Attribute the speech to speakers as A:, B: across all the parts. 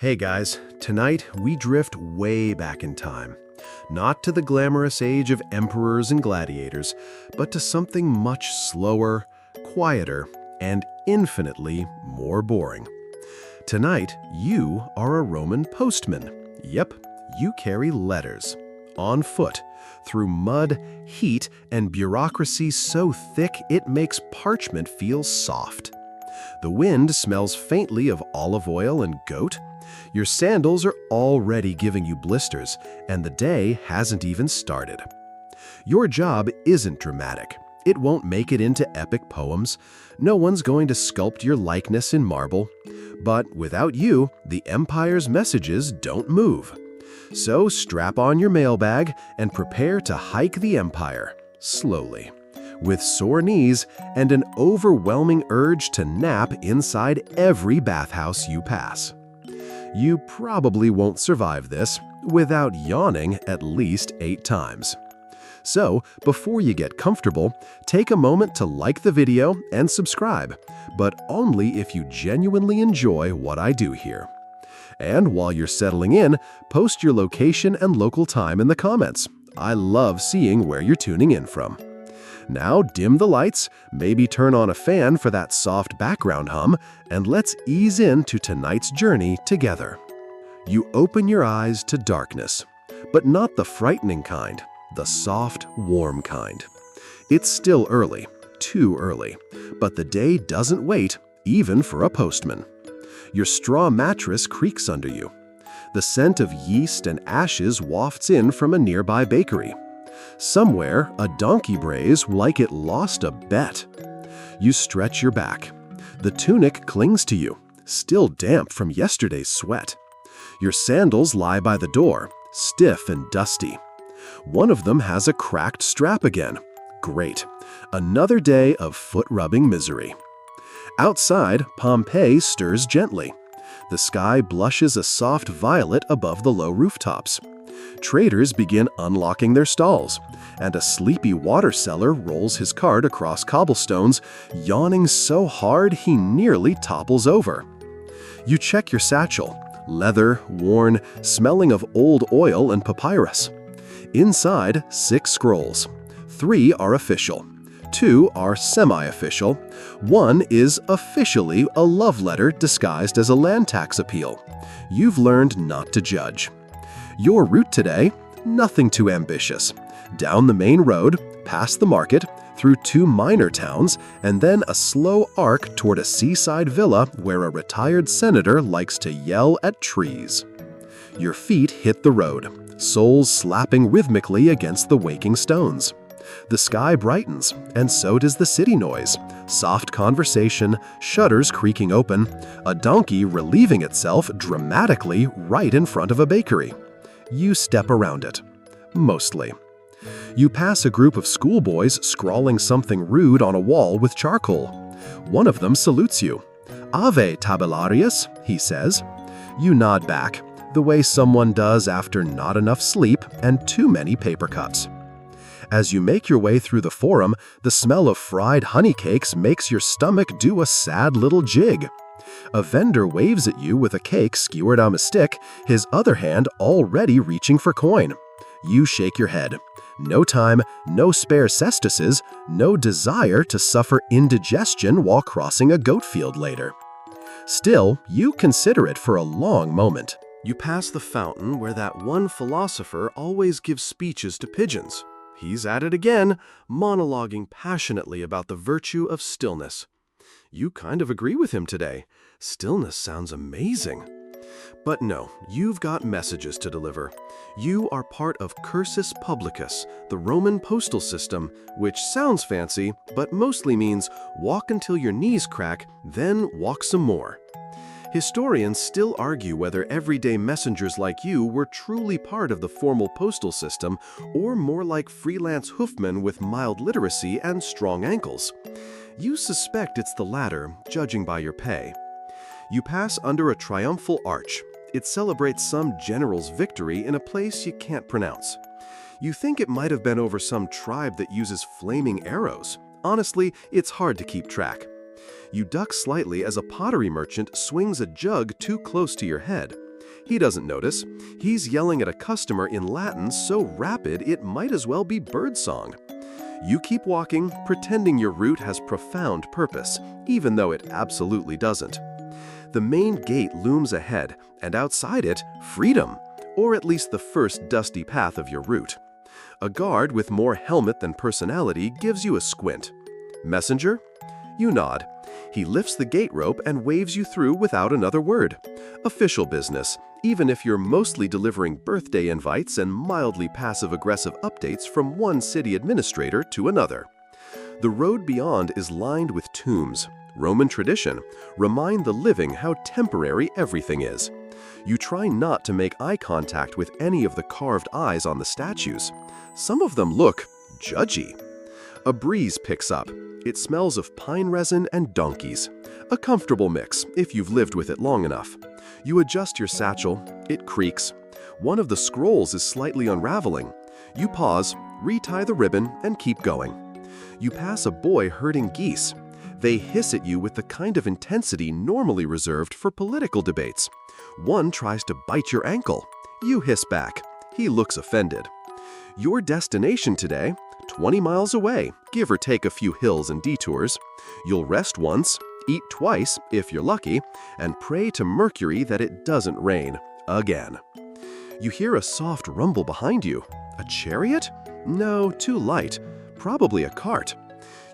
A: Hey guys, tonight we drift way back in time. Not to the glamorous age of emperors and gladiators, but to something much slower, quieter, and infinitely more boring. Tonight, you are a Roman postman. Yep, you carry letters. On foot, through mud, heat, and bureaucracy so thick it makes parchment feel soft. The wind smells faintly of olive oil and goat. Your sandals are already giving you blisters, and the day hasn't even started. Your job isn't dramatic. It won't make it into epic poems. No one's going to sculpt your likeness in marble. But without you, the empire's messages don't move. So strap on your mailbag and prepare to hike the empire, slowly, with sore knees and an overwhelming urge to nap inside every bathhouse you pass. You probably won't survive this without yawning at least 8 times. So, before you get comfortable, take a moment to like the video and subscribe, but only if you genuinely enjoy what I do here. And while you're settling in, post your location and local time in the comments. I love seeing where you're tuning in from. Now dim the lights, maybe turn on a fan for that soft background hum, and let's ease into tonight's journey together. You open your eyes to darkness, but not the frightening kind, the soft, warm kind. It's still early, too early, but the day doesn't wait, even for a postman. Your straw mattress creaks under you. The scent of yeast and ashes wafts in from a nearby bakery. Somewhere, a donkey brays like it lost a bet. You stretch your back. The tunic clings to you, still damp from yesterday's sweat. Your sandals lie by the door, stiff and dusty. One of them has a cracked strap again. Great. Another day of foot-rubbing misery. Outside, Pompeii stirs gently. The sky blushes a soft violet above the low rooftops. Traders begin unlocking their stalls, and a sleepy water seller rolls his cart across cobblestones, yawning so hard he nearly topples over. You check your satchel, leather, worn, smelling of old oil and papyrus. Inside, 6 scrolls. 3 are official. 2 are semi-official. 1 is officially a love letter disguised as a land tax appeal. You've learned not to judge. Your route today? Nothing too ambitious. Down the main road, past the market, through 2 minor towns, and then a slow arc toward a seaside villa where a retired senator likes to yell at trees. Your feet hit the road, soles slapping rhythmically against the waking stones. The sky brightens, and so does the city noise. Soft conversation, shutters creaking open, a donkey relieving itself dramatically right in front of a bakery. You step around it. Mostly. You pass a group of schoolboys scrawling something rude on a wall with charcoal. One of them salutes you. "Ave, tabellarius," he says. You nod back, the way someone does after not enough sleep and too many paper cuts. As you make your way through the forum, the smell of fried honey cakes makes your stomach do a sad little jig. A vendor waves at you with a cake skewered on a stick, his other hand already reaching for coin. You shake your head. No time, no spare cestices, no desire to suffer indigestion while crossing a goat field later. Still, you consider it for a long moment. You pass the fountain where that one philosopher always gives speeches to pigeons. He's at it again, monologuing passionately about the virtue of stillness. You kind of agree with him today. Stillness sounds amazing. But no, you've got messages to deliver. You are part of Cursus Publicus, the Roman postal system, which sounds fancy, but mostly means walk until your knees crack, then walk some more. Historians still argue whether everyday messengers like you were truly part of the formal postal system or more like freelance hoofmen with mild literacy and strong ankles. You suspect it's the latter, judging by your pay. You pass under a triumphal arch. It celebrates some general's victory in a place you can't pronounce. You think it might have been over some tribe that uses flaming arrows. Honestly, it's hard to keep track. You duck slightly as a pottery merchant swings a jug too close to your head. He doesn't notice. He's yelling at a customer in Latin so rapid it might as well be birdsong. You keep walking, pretending your route has profound purpose, even though it absolutely doesn't. The main gate looms ahead, and outside it, freedom, or at least the first dusty path of your route. A guard with more helmet than personality gives you a squint. Messenger? You nod. He lifts the gate rope and waves you through without another word. Official business, even if you're mostly delivering birthday invites and mildly passive-aggressive updates from one city administrator to another. The road beyond is lined with tombs. Roman tradition, remind the living how temporary everything is. You try not to make eye contact with any of the carved eyes on the statues. Some of them look judgy. A breeze picks up. It smells of pine resin and donkeys. A comfortable mix, if you've lived with it long enough. You adjust your satchel. It creaks. One of the scrolls is slightly unraveling. You pause, retie the ribbon, and keep going. You pass a boy herding geese. They hiss at you with the kind of intensity normally reserved for political debates. One tries to bite your ankle. You hiss back. He looks offended. Your destination today, 20 miles away, give or take a few hills and detours. You'll rest once, eat twice if you're lucky, and pray to Mercury that it doesn't rain again. You hear a soft rumble behind you. A chariot? No, too light. Probably a cart.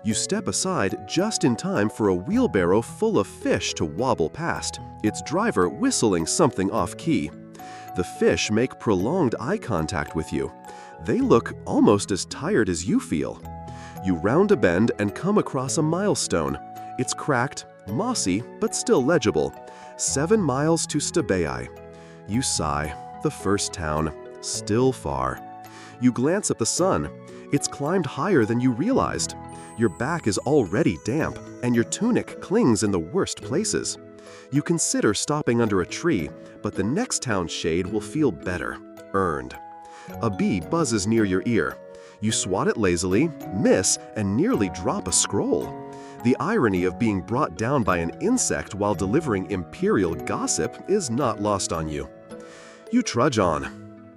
A: You step aside just in time for a wheelbarrow full of fish to wobble past, its driver whistling something off-key. The fish make prolonged eye contact with you. They look almost as tired as you feel. You round a bend and come across a milestone. It's cracked, mossy, but still legible. 7 miles to Stabai. You sigh. The first town. Still far. You glance at the sun. It's climbed higher than you realized. Your back is already damp, and your tunic clings in the worst places. You consider stopping under a tree, but the next town's shade will feel better, earned. A bee buzzes near your ear. You swat it lazily, miss, and nearly drop a scroll. The irony of being brought down by an insect while delivering imperial gossip is not lost on you. You trudge on.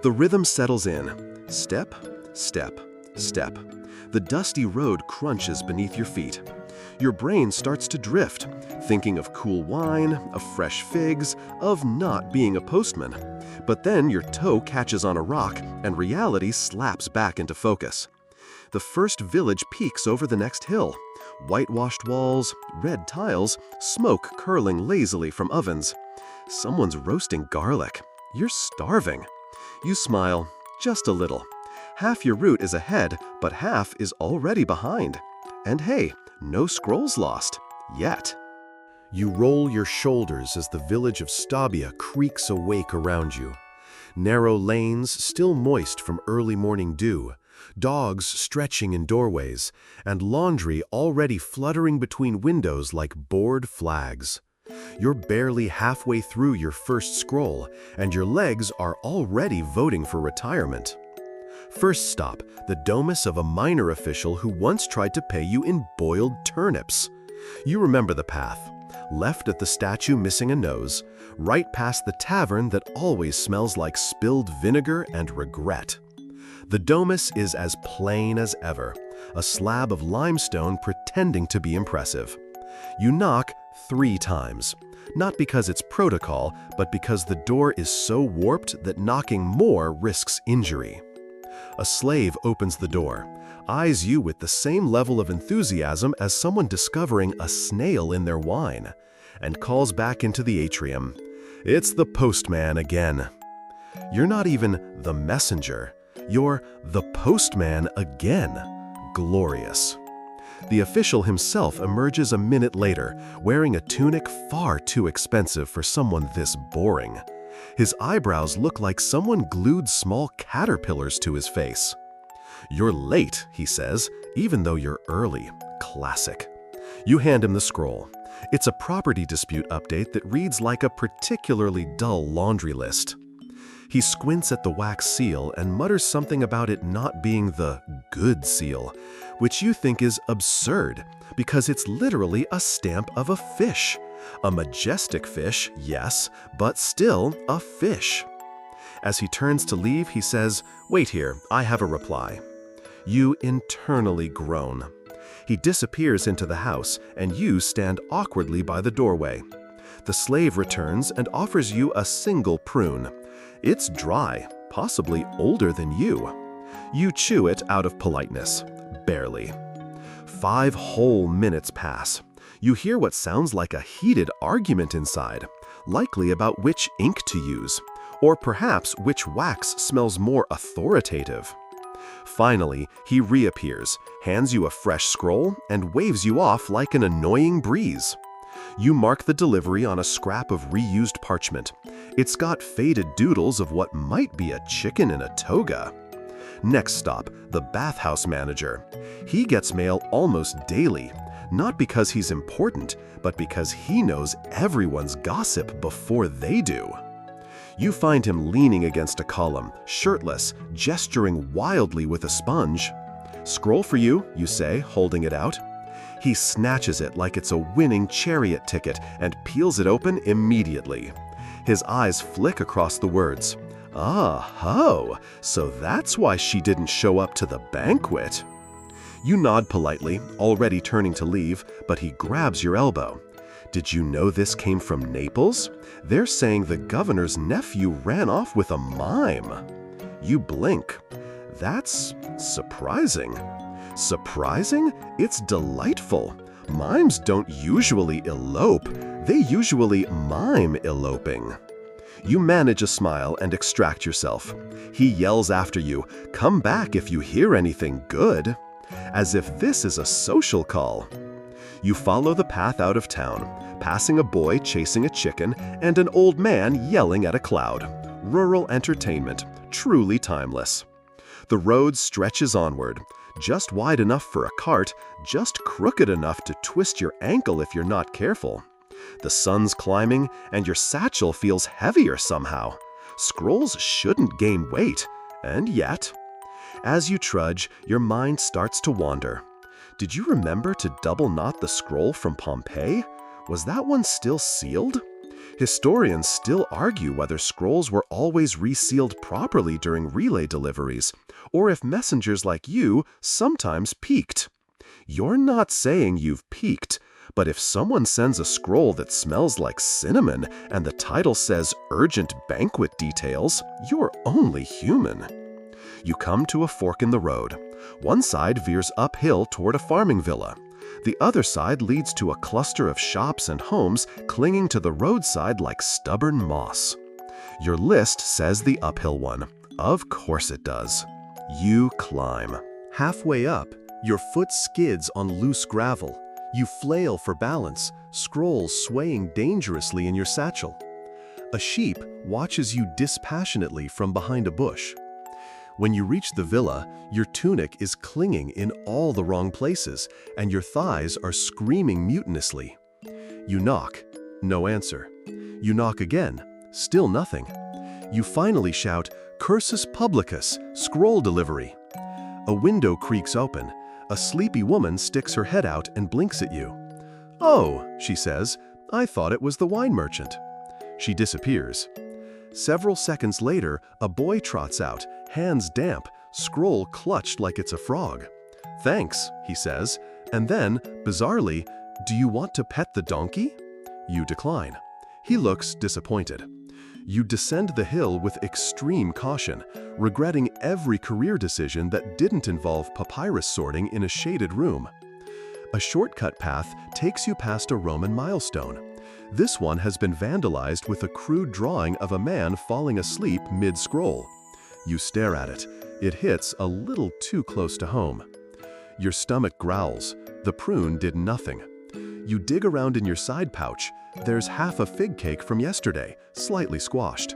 A: The rhythm settles in. Step, step, step. The dusty road crunches beneath your feet. Your brain starts to drift, thinking of cool wine, of fresh figs, of not being a postman. But then your toe catches on a rock and reality slaps back into focus. The first village peeks over the next hill. Whitewashed walls, red tiles, smoke curling lazily from ovens. Someone's roasting garlic. You're starving. You smile, just a little. Half your route is ahead, but half is already behind. And hey, no scrolls lost. Yet. You roll your shoulders as the village of Stabia creaks awake around you. Narrow lanes still moist from early morning dew, dogs stretching in doorways, and laundry already fluttering between windows like bored flags. You're barely halfway through your first scroll, and your legs are already voting for retirement. First stop, the domus of a minor official who once tried to pay you in boiled turnips. You remember the path. Left at the statue missing a nose, right past the tavern that always smells like spilled vinegar and regret. The domus is as plain as ever, a slab of limestone pretending to be impressive. You knock 3 times, not because it's protocol, but because the door is so warped that knocking more risks injury. A slave opens the door, eyes you with the same level of enthusiasm as someone discovering a snail in their wine, and calls back into the atrium. It's the postman again. You're not even the messenger. You're the postman again. Glorious. The official himself emerges a minute later, wearing a tunic far too expensive for someone this boring. His eyebrows look like someone glued small caterpillars to his face. "You're late," he says, even though you're early. Classic. You hand him the scroll. It's a property dispute update that reads like a particularly dull laundry list. He squints at the wax seal and mutters something about it not being the good seal, which you think is absurd because it's literally a stamp of a fish, A majestic fish, yes, but still a fish. As he turns to leave, he says, "Wait here, I have a reply." You internally groan. He disappears into the house, and you stand awkwardly by the doorway. The slave returns and offers you a single prune. It's dry, possibly older than you. You chew it out of politeness, barely. 5 whole minutes pass. You hear what sounds like a heated argument inside, likely about which ink to use, or perhaps which wax smells more authoritative. Finally, he reappears, hands you a fresh scroll, and waves you off like an annoying breeze. You mark the delivery on a scrap of reused parchment. It's got faded doodles of what might be a chicken in a toga. Next stop, the bathhouse manager. He gets mail almost daily, not because he's important, but because he knows everyone's gossip before they do. You find him leaning against a column, shirtless, gesturing wildly with a sponge. "Scroll for you," you say, holding it out. He snatches it like it's a winning chariot ticket and peels it open immediately. His eyes flick across the words. "Ah-ho, so that's why she didn't show up to the banquet." You nod politely, already turning to leave, but he grabs your elbow. "Did you know this came from Naples? They're saying the governor's nephew ran off with a mime." You blink. "That's surprising." "Surprising? It's delightful. Mimes don't usually elope. They usually mime eloping." You manage a smile and extract yourself. He yells after you, "Come back if you hear anything good." As if this is a social call. You follow the path out of town, passing a boy chasing a chicken and an old man yelling at a cloud. Rural entertainment, truly timeless. The road stretches onward, just wide enough for a cart, just crooked enough to twist your ankle if you're not careful. The sun's climbing, and your satchel feels heavier somehow. Scrolls shouldn't gain weight, and yet. As you trudge, your mind starts to wander. Did you remember to double knot the scroll from Pompeii? Was that one still sealed? Historians still argue whether scrolls were always resealed properly during relay deliveries, or if messengers like you sometimes peeked. You're not saying you've peeked, but if someone sends a scroll that smells like cinnamon and the title says urgent banquet details, you're only human. You come to a fork in the road. One side veers uphill toward a farming villa. The other side leads to a cluster of shops and homes clinging to the roadside like stubborn moss. Your list says the uphill one. Of course it does. You climb. Halfway up, your foot skids on loose gravel. You flail for balance, scrolls swaying dangerously in your satchel. A sheep watches you dispassionately from behind a bush. When you reach the villa, your tunic is clinging in all the wrong places, and your thighs are screaming mutinously. You knock. No answer. You knock again. Still nothing. You finally shout, "Cursus publicus, scroll delivery." A window creaks open. A sleepy woman sticks her head out and blinks at you. "Oh," she says, "I thought it was the wine merchant." She disappears. Several seconds later, a boy trots out, hands damp, scroll clutched like it's a frog. "Thanks," he says, and then, bizarrely, "Do you want to pet the donkey?" You decline. He looks disappointed. You descend the hill with extreme caution, regretting every career decision that didn't involve papyrus sorting in a shaded room. A shortcut path takes you past a Roman milestone. This one has been vandalized with a crude drawing of a man falling asleep mid-scroll. You stare at it. It hits a little too close to home. Your stomach growls. The prune did nothing. You dig around in your side pouch. There's half a fig cake from yesterday, slightly squashed.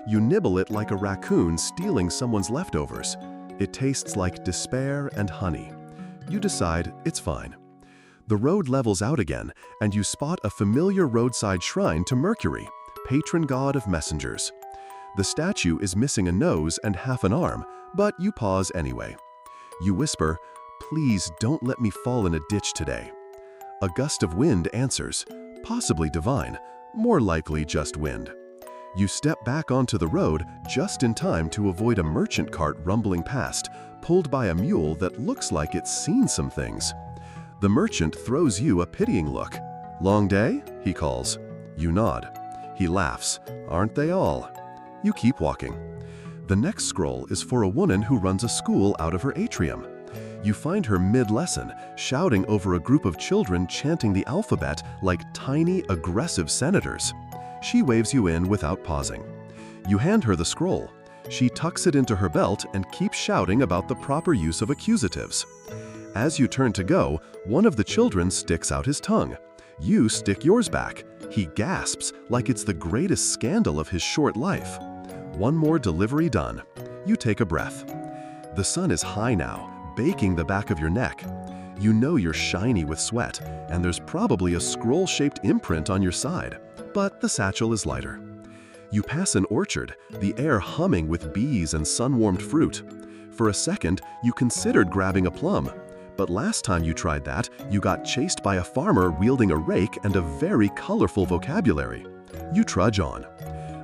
A: You nibble it like a raccoon stealing someone's leftovers. It tastes like despair and honey. You decide it's fine. The road levels out again, and you spot a familiar roadside shrine to Mercury, patron god of messengers. The statue is missing a nose and half an arm, but you pause anyway. You whisper, "Please don't let me fall in a ditch today." A gust of wind answers, possibly divine, more likely just wind. You step back onto the road just in time to avoid a merchant cart rumbling past, pulled by a mule that looks like it's seen some things. The merchant throws you a pitying look. "Long day?" he calls. You nod. He laughs. "Aren't they all?" You keep walking. The next scroll is for a woman who runs a school out of her atrium. You find her mid-lesson, shouting over a group of children chanting the alphabet like tiny, aggressive senators. She waves you in without pausing. You hand her the scroll. She tucks it into her belt and keeps shouting about the proper use of accusatives. As you turn to go, one of the children sticks out his tongue. You stick yours back. He gasps like it's the greatest scandal of his short life. One more delivery done. You take a breath. The sun is high now, baking the back of your neck. You know you're shiny with sweat, and there's probably a scroll-shaped imprint on your side, but the satchel is lighter. You pass an orchard, the air humming with bees and sun-warmed fruit. For a second, you considered grabbing a plum, but last time you tried that, you got chased by a farmer wielding a rake and a very colorful vocabulary. You trudge on.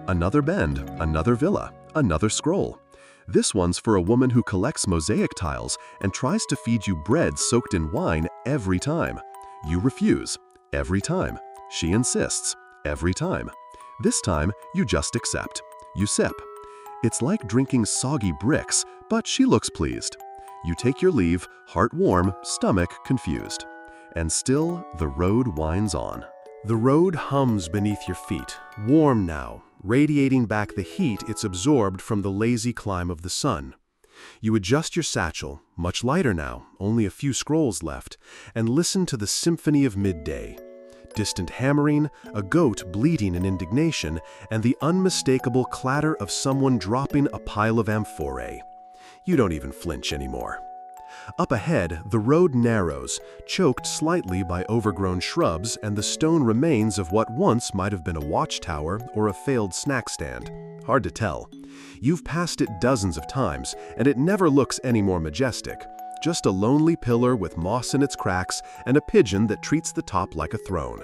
A: Another bend, another villa, another scroll. This one's for a woman who collects mosaic tiles and tries to feed you bread soaked in wine every time. You refuse. Every time. She insists. Every time. This time, you just accept. You sip. It's like drinking soggy bricks, but she looks pleased. You take your leave, heart warm, stomach confused. And still, the road winds on. The road hums beneath your feet, warm now, radiating back the heat it's absorbed from the lazy climb of the sun. You adjust your satchel, much lighter now, only a few scrolls left, and listen to the symphony of midday. Distant hammering, a goat bleating in indignation, and the unmistakable clatter of someone dropping a pile of amphorae. You don't even flinch anymore. Up ahead, the road narrows, choked slightly by overgrown shrubs and the stone remains of what once might have been a watchtower or a failed snack stand. Hard to tell. You've passed it dozens of times, and it never looks any more majestic. Just a lonely pillar with moss in its cracks and a pigeon that treats the top like a throne.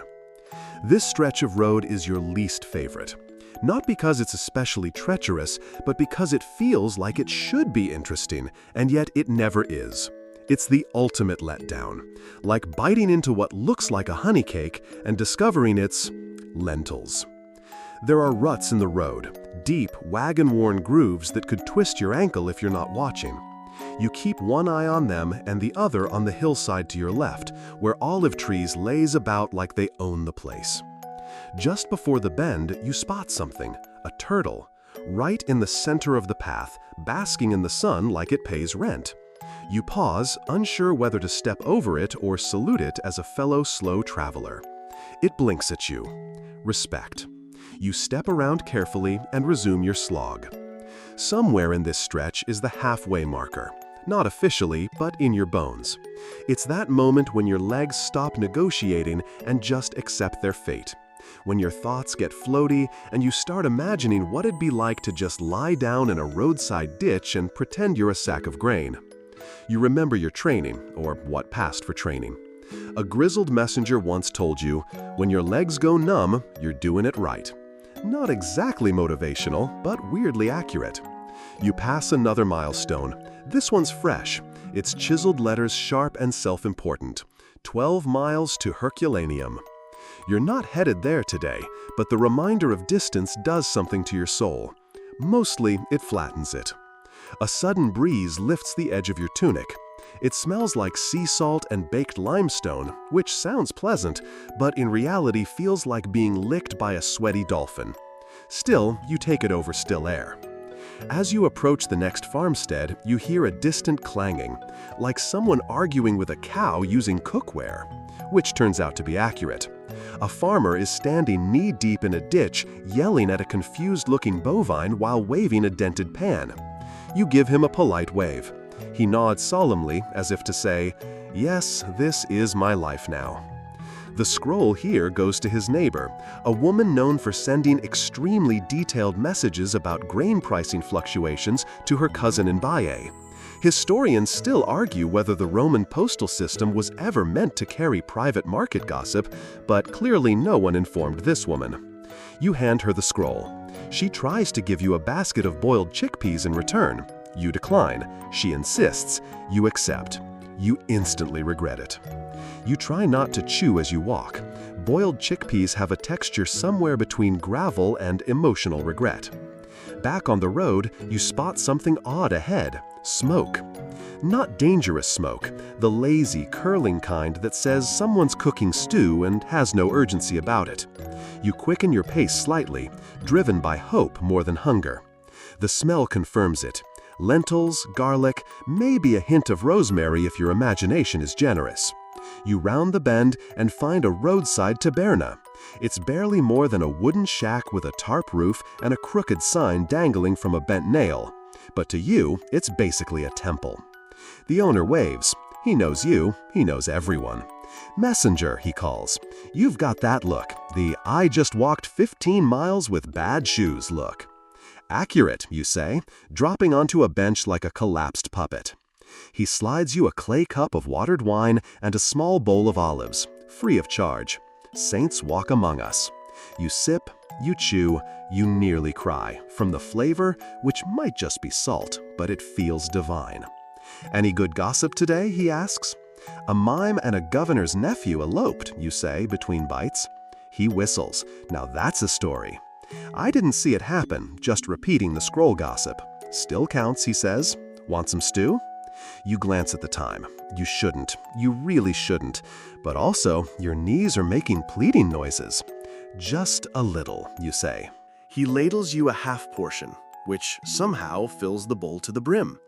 A: This stretch of road is your least favorite. Not because it's especially treacherous, but because it feels like it should be interesting, and yet it never is. It's the ultimate letdown, like biting into what looks like a honey cake and discovering it's lentils. There are ruts in the road, deep, wagon-worn grooves that could twist your ankle if you're not watching. You keep one eye on them and the other on the hillside to your left, where olive trees laze about like they own the place. Just before the bend, you spot something, a turtle, right in the center of the path, basking in the sun like it pays rent. You pause, unsure whether to step over it or salute it as a fellow slow traveler. It blinks at you. Respect. You step around carefully and resume your slog. Somewhere in this stretch is the halfway marker. Not officially, but in your bones. It's that moment when your legs stop negotiating and just accept their fate. When your thoughts get floaty and you start imagining what it'd be like to just lie down in a roadside ditch and pretend you're a sack of grain. You remember your training, or what passed for training. A grizzled messenger once told you, when your legs go numb, you're doing it right. Not exactly motivational, but weirdly accurate. You pass another milestone. This one's fresh. Its chiseled letters sharp and self-important. 12 miles to Herculaneum. You're not headed there today, but the reminder of distance does something to your soul. Mostly, it flattens it. A sudden breeze lifts the edge of your tunic. It smells like sea salt and baked limestone, which sounds pleasant, but in reality feels like being licked by a sweaty dolphin. Still, you take it over still air. As you approach the next farmstead, you hear a distant clanging, like someone arguing with a cow using cookware, which turns out to be accurate. A farmer is standing knee-deep in a ditch, yelling at a confused-looking bovine while waving a dented pan. You give him a polite wave. He nods solemnly, as if to say, "Yes, this is my life now." The scroll here goes to his neighbor, a woman known for sending extremely detailed messages about grain pricing fluctuations to her cousin in Baye. Historians still argue whether the Roman postal system was ever meant to carry private market gossip, but clearly no one informed this woman. You hand her the scroll. She tries to give you a basket of boiled chickpeas in return. You decline. She insists. You accept. You instantly regret it. You try not to chew as you walk. Boiled chickpeas have a texture somewhere between gravel and emotional regret. Back on the road, you spot something odd ahead. Smoke. Not dangerous smoke, the lazy, curling kind that says someone's cooking stew and has no urgency about it. You quicken your pace slightly, driven by hope more than hunger. The smell confirms it. Lentils, garlic, maybe a hint of rosemary if your imagination is generous. You round the bend and find a roadside taberna. It's barely more than a wooden shack with a tarp roof and a crooked sign dangling from a bent nail. But to you, it's basically a temple. The owner waves. He knows you, he knows everyone. Messenger, he calls. You've got that look, the "I just walked 15 miles with bad shoes" look. Accurate, you say, dropping onto a bench like a collapsed puppet. He slides you a clay cup of watered wine and a small bowl of olives, free of charge. Saints walk among us. You sip, you chew, you nearly cry, from the flavor, which might just be salt, but it feels divine. Any good gossip today, he asks. A mime and a governor's nephew eloped, you say, between bites. He whistles. Now that's a story. I didn't see it happen, just repeating the scroll gossip. Still counts, he says. Want some stew? You glance at the time. You shouldn't. You really shouldn't. But also, your knees are making pleading noises. Just a little, you say.
B: He ladles you a half portion, which somehow fills the bowl to the brim.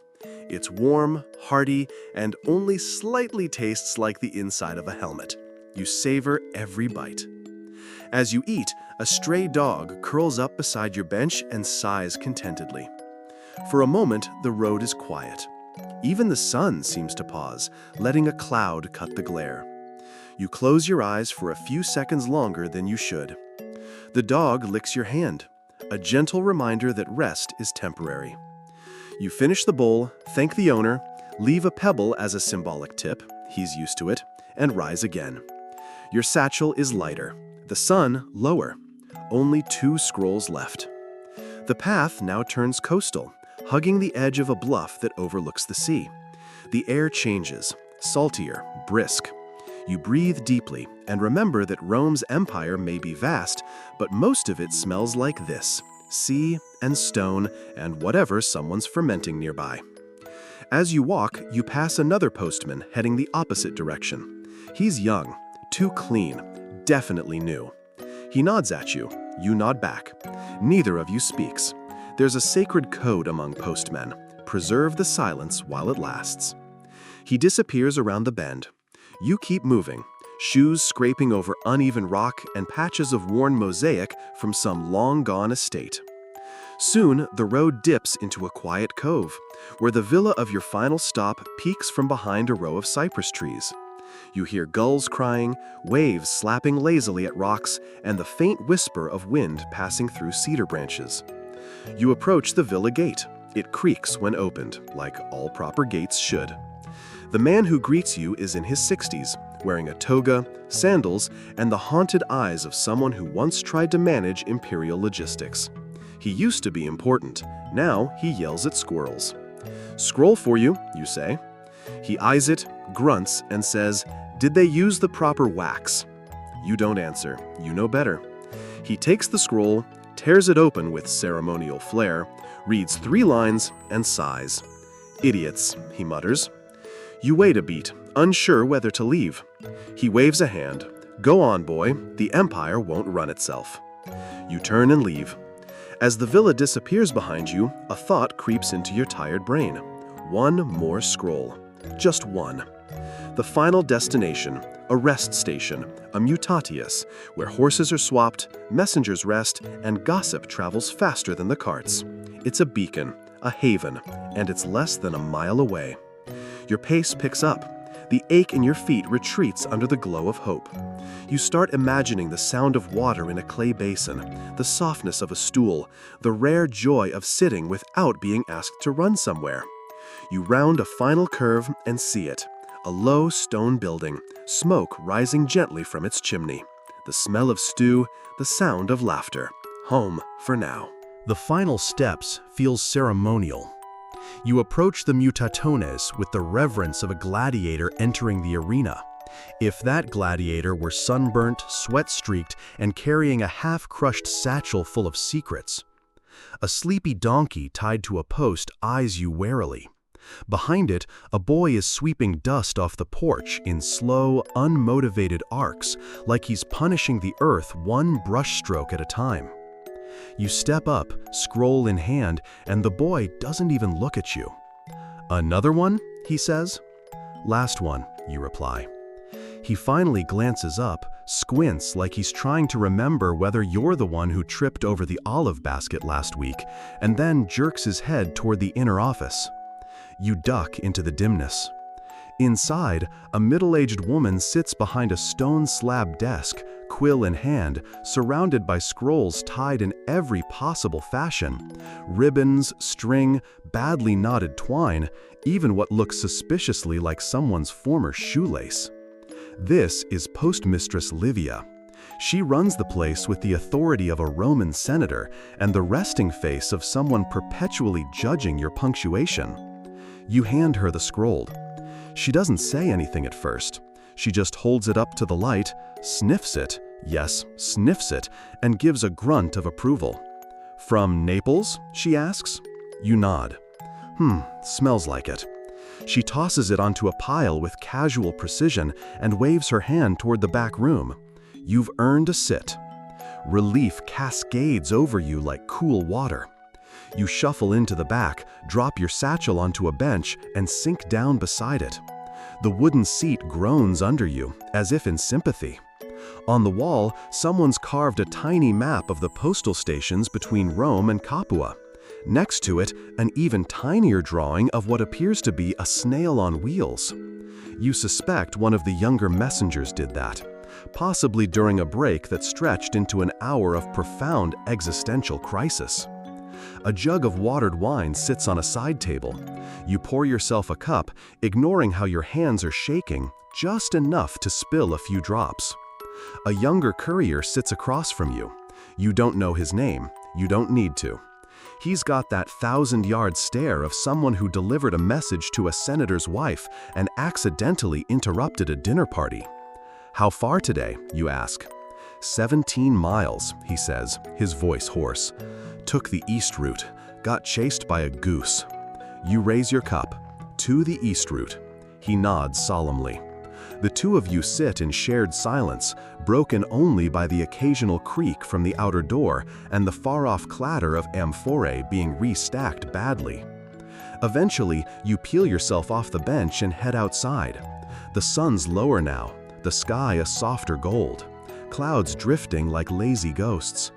B: It's warm, hearty, and only slightly tastes like the inside of a helmet. You savor every bite. As you eat, a stray dog curls up beside your bench and sighs contentedly. For a moment, the road is quiet. Even the sun seems to pause, letting a cloud cut the glare. You close your eyes for a few seconds longer than you should. The dog licks your hand, a gentle reminder that rest is temporary. You finish the bowl, thank the owner, leave a pebble as a symbolic tip, he's used to it, and rise again. Your satchel is lighter, the sun lower. Only 2 scrolls left. The path now turns coastal, hugging the edge of a bluff that overlooks the sea. The air changes, saltier, brisk. You breathe deeply and remember that Rome's empire may be vast, but most of it smells like this: sea and stone and whatever someone's fermenting nearby. As you walk, you pass another postman heading the opposite direction. He's young, too clean, definitely new. He nods at you. You nod back. Neither of you speaks. There's a sacred code among postmen: preserve the silence while it lasts. He disappears around the bend. You keep moving, shoes scraping over uneven rock and patches of worn mosaic from some long-gone estate. Soon, the road dips into a quiet cove, where the villa of your final stop peeks from behind a row of cypress trees. You hear gulls crying, waves slapping lazily at rocks, and the faint whisper of wind passing through cedar branches. You approach the villa gate. It creaks when opened, like all proper gates should. The man who greets you is in his 60s, wearing a toga, sandals, and the haunted eyes of someone who once tried to manage imperial logistics. He used to be important. Now he yells at squirrels. "Scroll for you," you say. He eyes it, grunts, and says, "Did they use the proper wax?" You don't answer. You know better. He takes the scroll, tears it open with ceremonial flair, reads 3 lines, and sighs. "Idiots," he mutters. You wait a beat, unsure whether to leave. He waves a hand. "Go on, boy. The empire won't run itself." You turn and leave. As the villa disappears behind you, a thought creeps into your tired brain. One more scroll. Just one. The final destination, a rest station, a mutatius, where horses are swapped, messengers rest, and gossip travels faster than the carts. It's a beacon, a haven, and it's less than a mile away. Your pace picks up. The ache in your feet retreats under the glow of hope. You start imagining the sound of water in a clay basin, the softness of a stool, the rare joy of sitting without being asked to run somewhere. You round a final curve and see it. A low stone building, smoke rising gently from its chimney. The smell of stew, the sound of laughter. Home for now.
A: The final steps feels ceremonial. You approach the mutatones with the reverence of a gladiator entering the arena. If that gladiator were sunburnt, sweat-streaked, and carrying a half-crushed satchel full of secrets. A sleepy donkey tied to a post eyes you warily. Behind it, a boy is sweeping dust off the porch in slow, unmotivated arcs, like he's punishing the earth one brushstroke at a time. You step up, scroll in hand, and the boy doesn't even look at you. "Another one?" he says. "Last one," you reply. He finally glances up, squints like he's trying to remember whether you're the one who tripped over the olive basket last week, and then jerks his head toward the inner office. You duck into the dimness. Inside, a middle-aged woman sits behind a stone slab desk, quill in hand, surrounded by scrolls tied in every possible fashion. Ribbons, string, badly knotted twine, even what looks suspiciously like someone's former shoelace. This is Postmistress Livia. She runs the place with the authority of a Roman senator and the resting face of someone perpetually judging your punctuation. You hand her the scroll. She doesn't say anything at first. She just holds it up to the light, sniffs it, yes, sniffs it, and gives a grunt of approval. "From Naples?" she asks. You nod. Smells like it." She tosses it onto a pile with casual precision and waves her hand toward the back room. You've earned a sit. Relief cascades over you like cool water. You shuffle into the back, drop your satchel onto a bench, and sink down beside it. The wooden seat groans under you, as if in sympathy. On the wall, someone's carved a tiny map of the postal stations between Rome and Capua. Next to it, an even tinier drawing of what appears to be a snail on wheels. You suspect one of the younger messengers did that, possibly during a break that stretched into an hour of profound existential crisis. A jug of watered wine sits on a side table. You pour yourself a cup, ignoring how your hands are shaking, just enough to spill a few drops. A younger courier sits across from you. You don't know his name. You don't need to. He's got that 1,000-yard stare of someone who delivered a message to a senator's wife and accidentally interrupted a dinner party. "How far today?" you ask. 17 miles, he says, his voice hoarse. "Took the east route, got chased by a goose." You raise your cup. "To the east route." He nods solemnly. The two of you sit in shared silence, broken only by the occasional creak from the outer door and the far-off clatter of amphorae being restacked badly. Eventually, you peel yourself off the bench and head outside. The sun's lower now, the sky a softer gold, clouds drifting like lazy ghosts.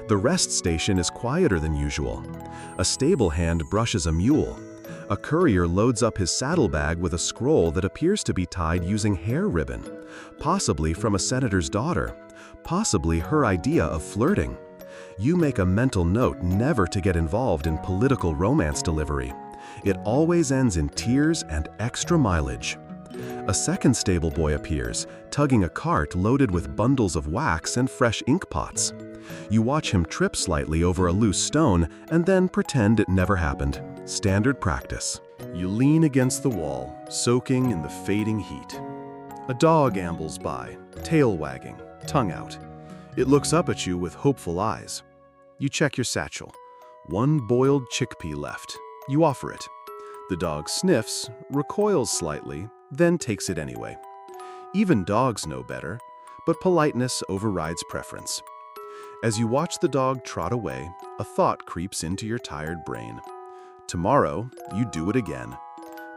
A: The rest station is quieter than usual. A stable hand brushes a mule. A courier loads up his saddlebag with a scroll that appears to be tied using hair ribbon, possibly from a senator's daughter, possibly her idea of flirting. You make a mental note never to get involved in political romance delivery. It always ends in tears and extra mileage. A second stable boy appears, tugging a cart loaded with bundles of wax and fresh ink pots. You watch him trip slightly over a loose stone and then pretend it never happened. Standard practice. You lean against the wall, soaking in the fading heat. A dog ambles by, tail wagging, tongue out. It looks up at you with hopeful eyes. You check your satchel. One boiled chickpea left. You offer it. The dog sniffs, recoils slightly, then takes it anyway. Even dogs know better, but politeness overrides preference. As you watch the dog trot away, a thought creeps into your tired brain. Tomorrow, you do it again.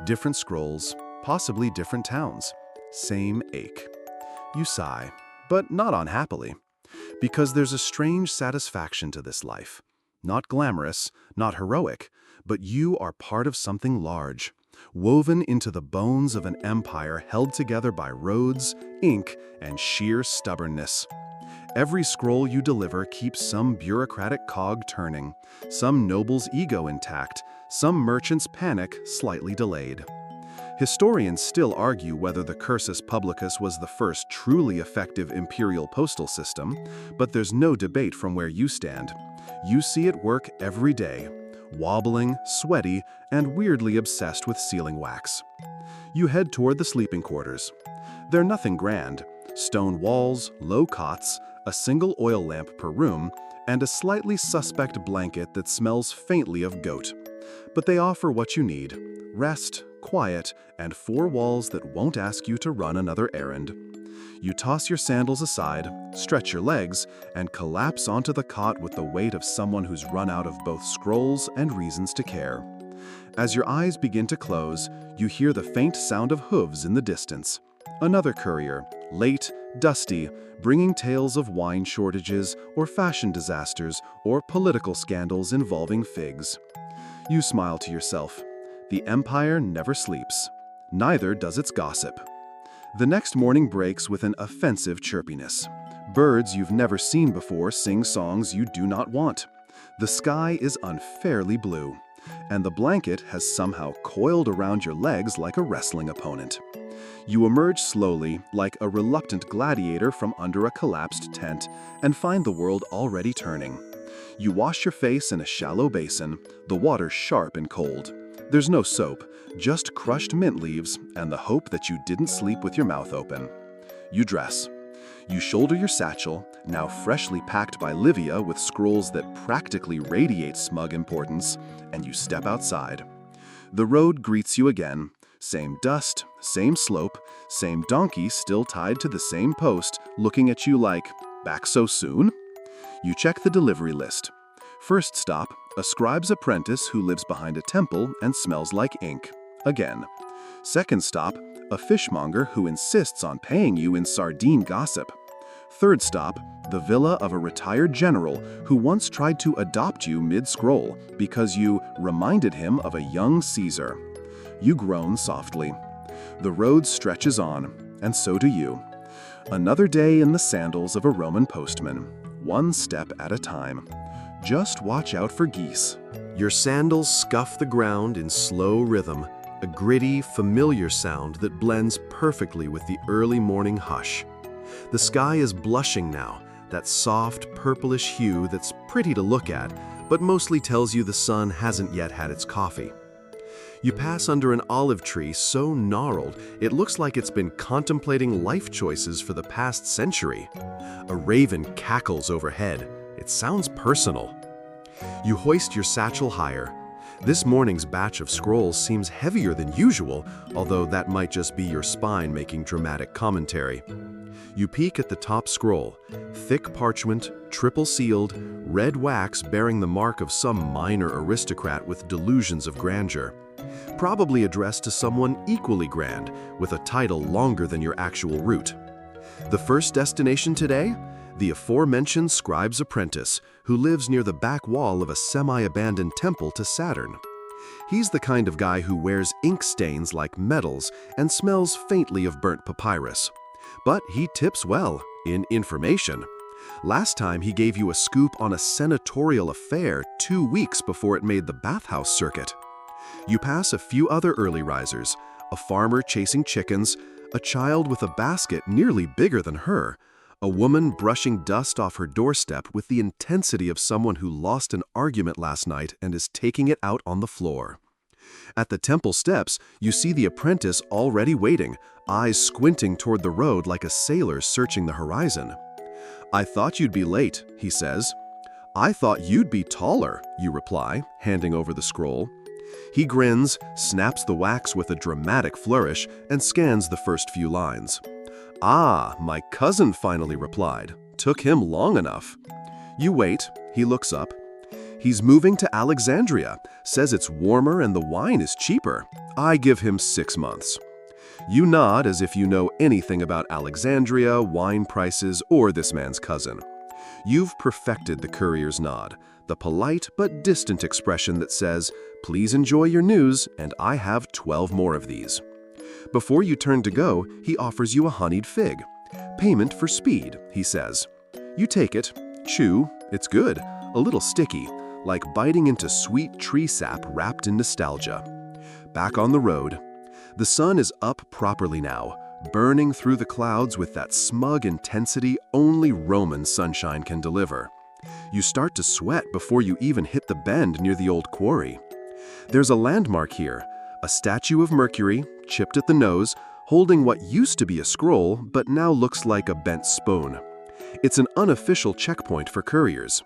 A: Different scrolls, possibly different towns. Same ache. You sigh, but not unhappily, because there's a strange satisfaction to this life. Not glamorous, not heroic, but you are part of something large, woven into the bones of an empire held together by roads, ink, and sheer stubbornness. Every scroll you deliver keeps some bureaucratic cog turning, some noble's ego intact, Some merchants panic, slightly delayed. Historians still argue whether the cursus publicus was the first truly effective imperial postal system, but there's no debate from where you stand. You see it work every day, wobbling, sweaty, and weirdly obsessed with sealing wax. You head toward the sleeping quarters. They're nothing grand: stone walls, low cots, a single oil lamp per room, and a slightly suspect blanket that smells faintly of goat. But they offer what you need: rest, quiet, and 4 walls that won't ask you to run another errand. You toss your sandals aside, stretch your legs, and collapse onto the cot with the weight of someone who's run out of both scrolls and reasons to care. As your eyes begin to close, you hear the faint sound of hooves in the distance. Another courier, late, dusty, bringing tales of wine shortages or fashion disasters or political scandals involving figs. You smile to yourself. The empire never sleeps. Neither does its gossip. The next morning breaks with an offensive chirpiness. Birds you've never seen before sing songs you do not want. The sky is unfairly blue, and the blanket has somehow coiled around your legs like a wrestling opponent. You emerge slowly, like a reluctant gladiator from under a collapsed tent, and find the world already turning. You wash your face in a shallow basin, the water sharp and cold. There's no soap, just crushed mint leaves and the hope that you didn't sleep with your mouth open. You dress. You shoulder your satchel, now freshly packed by Livia with scrolls that practically radiate smug importance, and you step outside. The road greets you again. Same dust, same slope, same donkey still tied to the same post, looking at you like, "Back so soon?" You check the delivery list. First stop, a scribe's apprentice who lives behind a temple and smells like ink. Again. Second stop, a fishmonger who insists on paying you in sardine gossip. Third stop, the villa of a retired general who once tried to adopt you mid-scroll because you reminded him of a young Caesar. You groan softly. The road stretches on, and so do you. Another day in the sandals of a Roman postman, one step at a time. Just watch out for geese. Your sandals scuff the ground in slow rhythm, a gritty, familiar sound that blends perfectly with the early morning hush. The sky is blushing now, that soft, purplish hue that's pretty to look at, but mostly tells you the sun hasn't yet had its coffee. You pass under an olive tree so gnarled it looks like it's been contemplating life choices for the past century. A raven cackles overhead. It sounds personal. You hoist your satchel higher. This morning's batch of scrolls seems heavier than usual, although that might just be your spine making dramatic commentary. You peek at the top scroll, thick parchment, triple sealed, red wax bearing the mark of some minor aristocrat with delusions of grandeur. Probably addressed to someone equally grand, with a title longer than your actual route. The first destination today? The aforementioned scribe's apprentice, who lives near the back wall of a semi-abandoned temple to Saturn. He's the kind of guy who wears ink stains like medals and smells faintly of burnt papyrus. But he tips well, in information. Last time he gave you a scoop on a senatorial affair 2 weeks before it made the bathhouse circuit. You pass a few other early risers, a farmer chasing chickens, a child with a basket nearly bigger than her, a woman brushing dust off her doorstep with the intensity of someone who lost an argument last night and is taking it out on the floor. At the temple steps, you see the apprentice already waiting, eyes squinting toward the road like a sailor searching the horizon. "I thought you'd be late," he says. "I thought you'd be taller," you reply, handing over the scroll. He grins, snaps the wax with a dramatic flourish, and scans the first few lines. "Ah, my cousin finally replied. Took him long enough." You wait. He looks up. "He's moving to Alexandria. Says it's warmer and the wine is cheaper. I give him 6 months." You nod as if you know anything about Alexandria, wine prices, or this man's cousin. You've perfected the courier's nod, the polite but distant expression that says, "Please enjoy your news, and I have 12 more of these." Before you turn to go, he offers you a honeyed fig. "Payment for speed," he says. You take it, chew, it's good, a little sticky,
B: like biting into sweet tree sap wrapped in nostalgia. Back on the road, the sun is up properly now, burning through the clouds with that smug intensity only Roman sunshine can deliver. You start to sweat before you even hit the bend near the old quarry. There's a landmark here, a statue of Mercury, chipped at the nose, holding what used to be a scroll but now looks like a bent spoon. It's an unofficial checkpoint for couriers.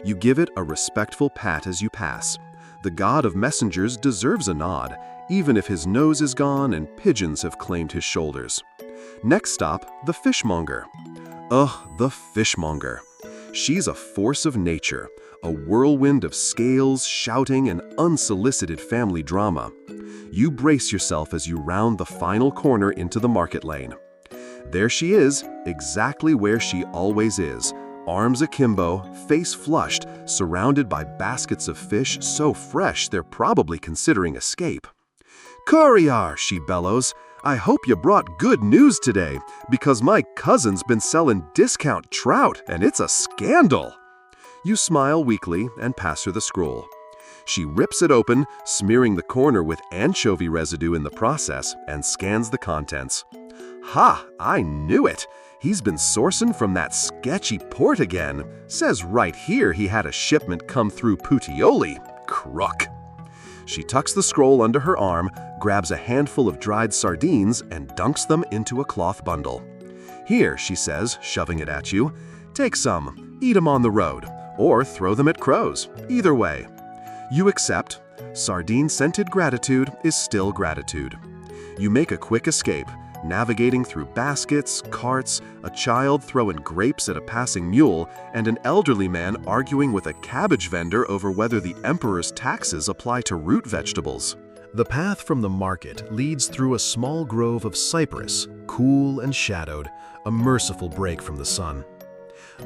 B: You give it a respectful pat as you pass. The god of messengers deserves a nod, even if his nose is gone and pigeons have claimed his shoulders. Next stop, the fishmonger. Ugh, the fishmonger. She's a force of nature, a whirlwind of scales, shouting, and unsolicited family drama. You brace yourself as you round the final corner into the market lane. There she is, exactly where she always is, arms akimbo, face flushed, surrounded by baskets of fish so fresh they're probably considering escape. "Courier," she bellows, "I hope you brought good news today, because my cousin's been selling discount trout, and it's a scandal." You smile weakly and pass her the scroll. She rips it open, smearing the corner with anchovy residue in the process, and scans the contents. "Ha! I knew it! He's been sourcing from that sketchy port again. Says right here he had a shipment come through Puteoli. Crook." She tucks the scroll under her arm, grabs a handful of dried sardines, and dunks them into a cloth bundle. "Here," she says, shoving it at you. "Take some, eat 'em on the road, or throw them at crows. Either way." You accept. Sardine-scented gratitude is still gratitude. You make a quick escape, navigating through baskets, carts, a child throwing grapes at a passing mule, and an elderly man arguing with a cabbage vendor over whether the emperor's taxes apply to root vegetables.
A: The path from the market leads through a small grove of cypress, cool and shadowed, a merciful break from the sun.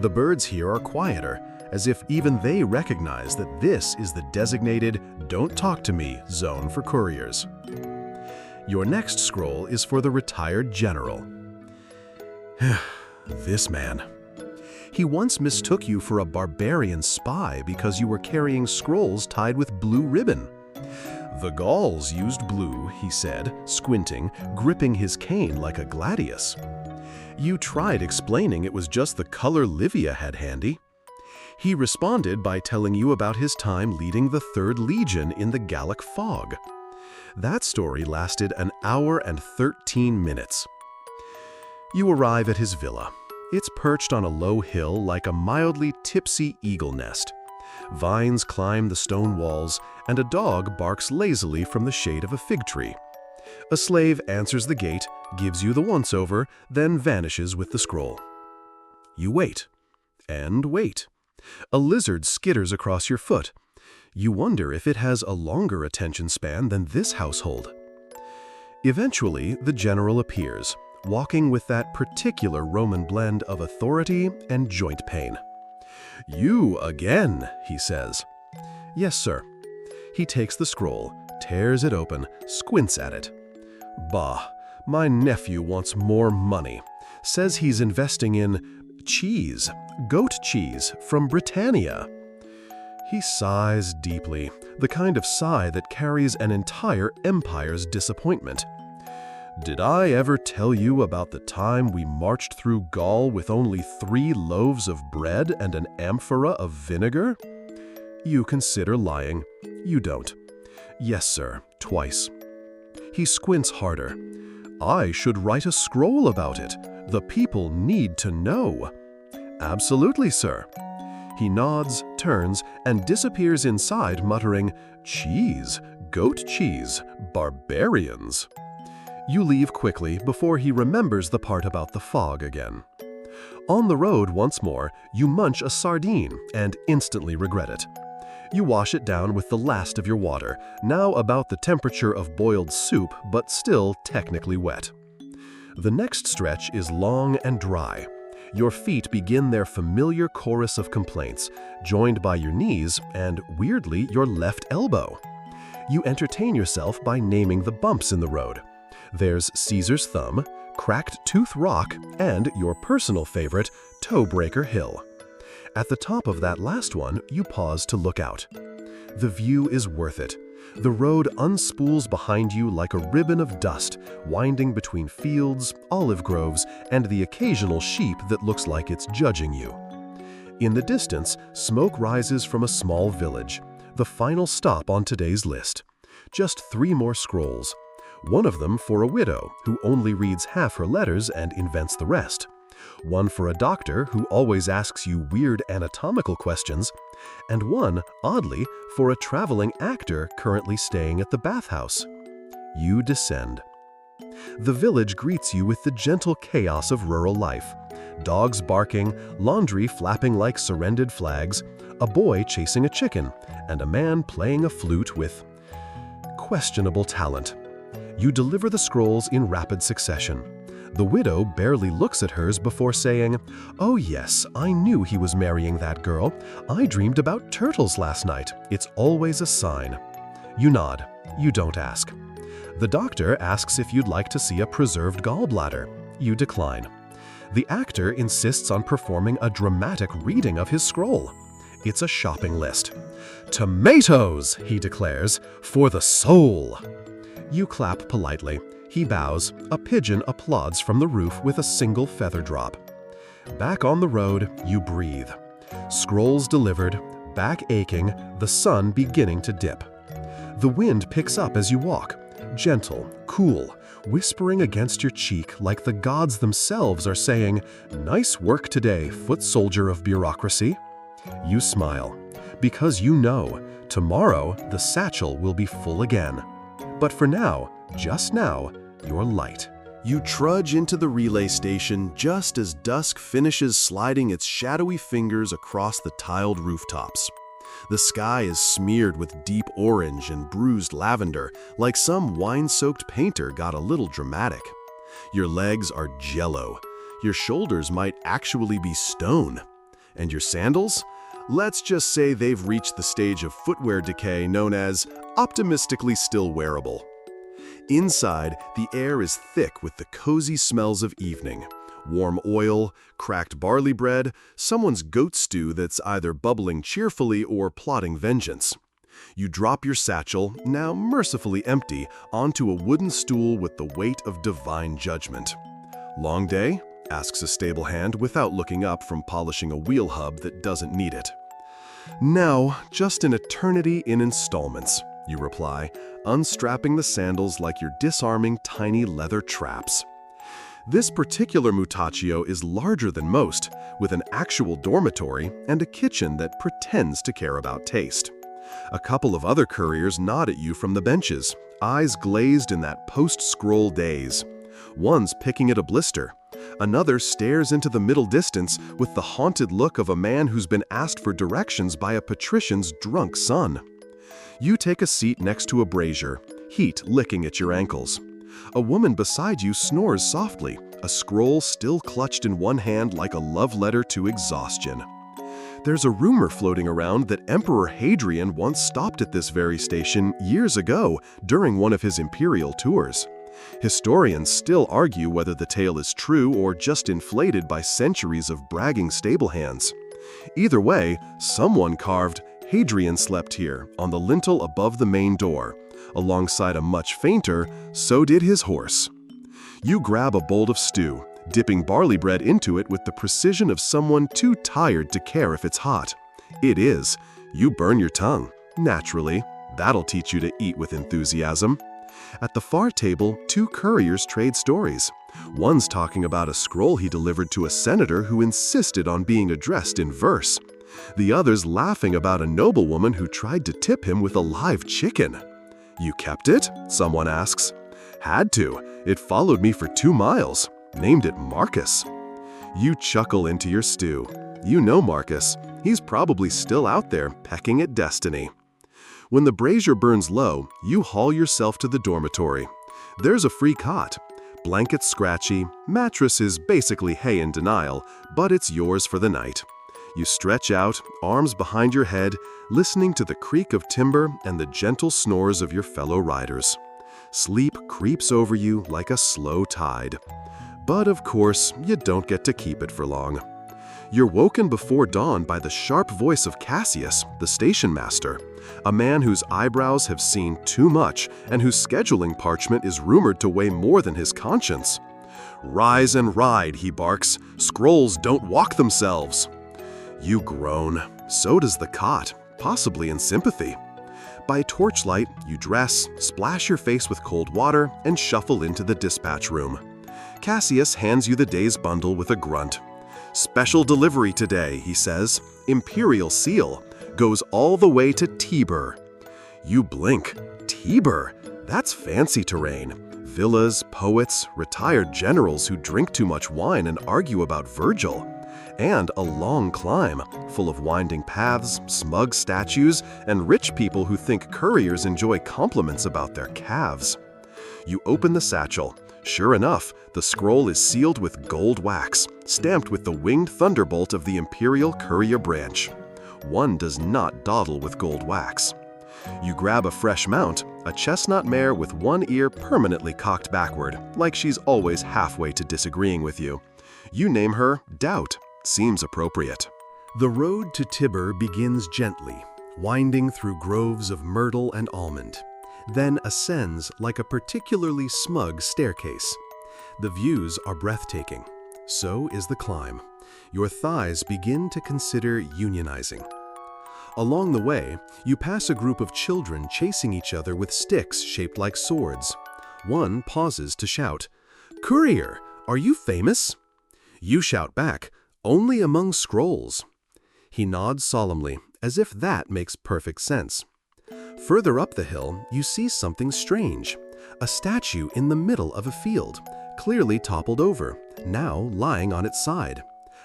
A: The birds here are quieter, as if even they recognize that this is the designated "don't talk to me" zone for couriers. Your next scroll is for the retired general. This man. He once mistook you for a barbarian spy because you were carrying scrolls tied with blue ribbon. "The Gauls used blue," he said, squinting, gripping his cane like a gladius. You tried explaining it was just the color Livia had handy. He responded by telling you about his time leading the 3rd Legion in the Gallic fog. That story lasted an hour and 13 minutes. You arrive at his villa. It's perched on a low hill like a mildly tipsy eagle nest. Vines climb the stone walls, and a dog barks lazily from the shade of a fig tree. A slave answers the gate, gives you the once-over, then vanishes with the scroll. You wait. And wait. A lizard skitters across your foot. You wonder if it has a longer attention span than this household. Eventually, the general appears, walking with that particular Roman blend of authority and joint pain. "You again," he says. "Yes, sir." He takes the scroll, tears it open, squints at it. "Bah, my nephew wants more money. Says he's investing in cheese, goat cheese from Britannia." He sighs deeply, the kind of sigh that carries an entire empire's disappointment. "Did I ever tell you about the time we marched through Gaul with only 3 loaves of bread and an amphora of vinegar?" You consider lying. You don't. "Yes, sir, twice." He squints harder. "I should write a scroll about it. The people need to know." "Absolutely, sir." He nods, turns, and disappears inside, muttering, "Cheese, goat cheese, barbarians." You leave quickly before he remembers the part about the fog again. On the road once more, you munch a sardine and instantly regret it. You wash it down with the last of your water, now about the temperature of boiled soup but still technically wet. The next stretch is long and dry. Your feet begin their familiar chorus of complaints, joined by your knees and, weirdly, your left elbow. You entertain yourself by naming the bumps in the road. There's Caesar's Thumb, Cracked Tooth Rock, and your personal favorite, Toe Breaker Hill. At the top of that last one, you pause to look out. The view is worth it. The road unspools behind you like a ribbon of dust, winding between fields, olive groves, and the occasional sheep that looks like it's judging you. In the distance, smoke rises from a small village, the final stop on today's list. Just 3 more scrolls. One of them for a widow who only reads half her letters and invents the rest. One for a doctor who always asks you weird anatomical questions, and one, oddly, for a traveling actor currently staying at the bathhouse. You descend. The village greets you with the gentle chaos of rural life. Dogs barking, laundry flapping like surrendered flags, a boy chasing a chicken, and a man playing a flute with questionable talent. You deliver the scrolls in rapid succession. The widow barely looks at hers before saying, "Oh yes, I knew he was marrying that girl. I dreamed about turtles last night. It's always a sign." You nod. You don't ask. The doctor asks if you'd like to see a preserved gallbladder. You decline. The actor insists on performing a dramatic reading of his scroll. It's a shopping list. "Tomatoes," he declares, "for the soul." You clap politely. He bows. A pigeon applauds from the roof with a single feather drop. Back on the road, you breathe. Scrolls delivered, back aching, the sun beginning to dip. The wind picks up as you walk, gentle, cool, whispering against your cheek like the gods themselves are saying, "Nice work today, foot soldier of bureaucracy." You smile, because you know, tomorrow the satchel will be full again. But for now, just now, you're light.
B: You trudge into the relay station just as dusk finishes sliding its shadowy fingers across the tiled rooftops. The sky is smeared with deep orange and bruised lavender, like some wine-soaked painter got a little dramatic. Your legs are jello. Your shoulders might actually be stone. And your sandals? Let's just say they've reached the stage of footwear decay known as optimistically still wearable. Inside, the air is thick with the cozy smells of evening. Warm oil, cracked barley bread, someone's goat stew that's either bubbling cheerfully or plotting vengeance. You drop your satchel, now mercifully empty, onto a wooden stool with the weight of divine judgment. "Long day?" asks a stable hand without looking up from polishing a wheel hub that doesn't need it. "No, just an eternity in installments," you reply, unstrapping the sandals like you're disarming tiny leather traps. This particular mutacchio is larger than most, with an actual dormitory and a kitchen that pretends to care about taste. A couple of other couriers nod at you from the benches, eyes glazed in that post-scroll daze. One's picking at a blister. Another stares into the middle distance with the haunted look of a man who's been asked for directions by a patrician's drunk son. You take a seat next to a brazier, heat licking at your ankles. A woman beside you snores softly, a scroll still clutched in one hand like a love letter to exhaustion. There's a rumor floating around that Emperor Hadrian once stopped at this very station years ago during one of his imperial tours. Historians still argue whether the tale is true or just inflated by centuries of bragging stable hands. Either way, someone carved "Hadrian slept here" on the lintel above the main door, alongside a much fainter "So did his horse." You grab a bowl of stew, dipping barley bread into it with the precision of someone too tired to care if it's hot. It is. You burn your tongue. Naturally, that'll teach you to eat with enthusiasm. At the far table, 2 couriers trade stories. One's talking about a scroll he delivered to a senator who insisted on being addressed in verse. The other's laughing about a noblewoman who tried to tip him with a live chicken. "You kept it?" someone asks. "Had to. It followed me for 2 miles. Named it Marcus." You chuckle into your stew. You know Marcus. He's probably still out there pecking at destiny. When the brazier burns low, you haul yourself to the dormitory. There's a free cot. Blankets scratchy, mattress is basically hay in denial, but it's yours for the night. You stretch out, arms behind your head, listening to the creak of timber and the gentle snores of your fellow riders. Sleep creeps over you like a slow tide. But of course, you don't get to keep it for long.
A: You're woken before dawn by the sharp voice of Cassius, the station master, a man whose eyebrows have seen too much and whose scheduling parchment is rumored to weigh more than his conscience. "Rise and ride," he barks. "Scrolls don't walk themselves." You groan. So does the cot, possibly in sympathy. By torchlight, you dress, splash your face with cold water, and shuffle into the dispatch room. Cassius hands you the day's bundle with a grunt. "Special delivery today," he says. "Imperial seal. Goes all the way to Tiber." You blink. Tiber? That's fancy terrain. Villas, poets, retired generals who drink too much wine and argue about Virgil. And a long climb, full of winding paths, smug statues, and rich people who think couriers enjoy compliments about their calves. You open the satchel. Sure enough, the scroll is sealed with gold wax, stamped with the winged thunderbolt of the Imperial Courier branch. One does not dawdle with gold wax. You grab a fresh mount, a chestnut mare with one ear permanently cocked backward, like she's always halfway to disagreeing with you. You name her Doubt. Seems appropriate. The road to Tiber begins gently, winding through groves of myrtle and almond, then ascends like a particularly smug staircase. The views are breathtaking. So is the climb. Your thighs begin to consider unionizing. Along the way, you pass a group of children chasing each other with sticks shaped like swords. One pauses to shout, "Courier, are you famous?" You shout back, "Only among scrolls." He nods solemnly, as if that makes perfect sense. Further up the hill, you see something strange. A statue in the middle of a field, clearly toppled over, now lying on its side.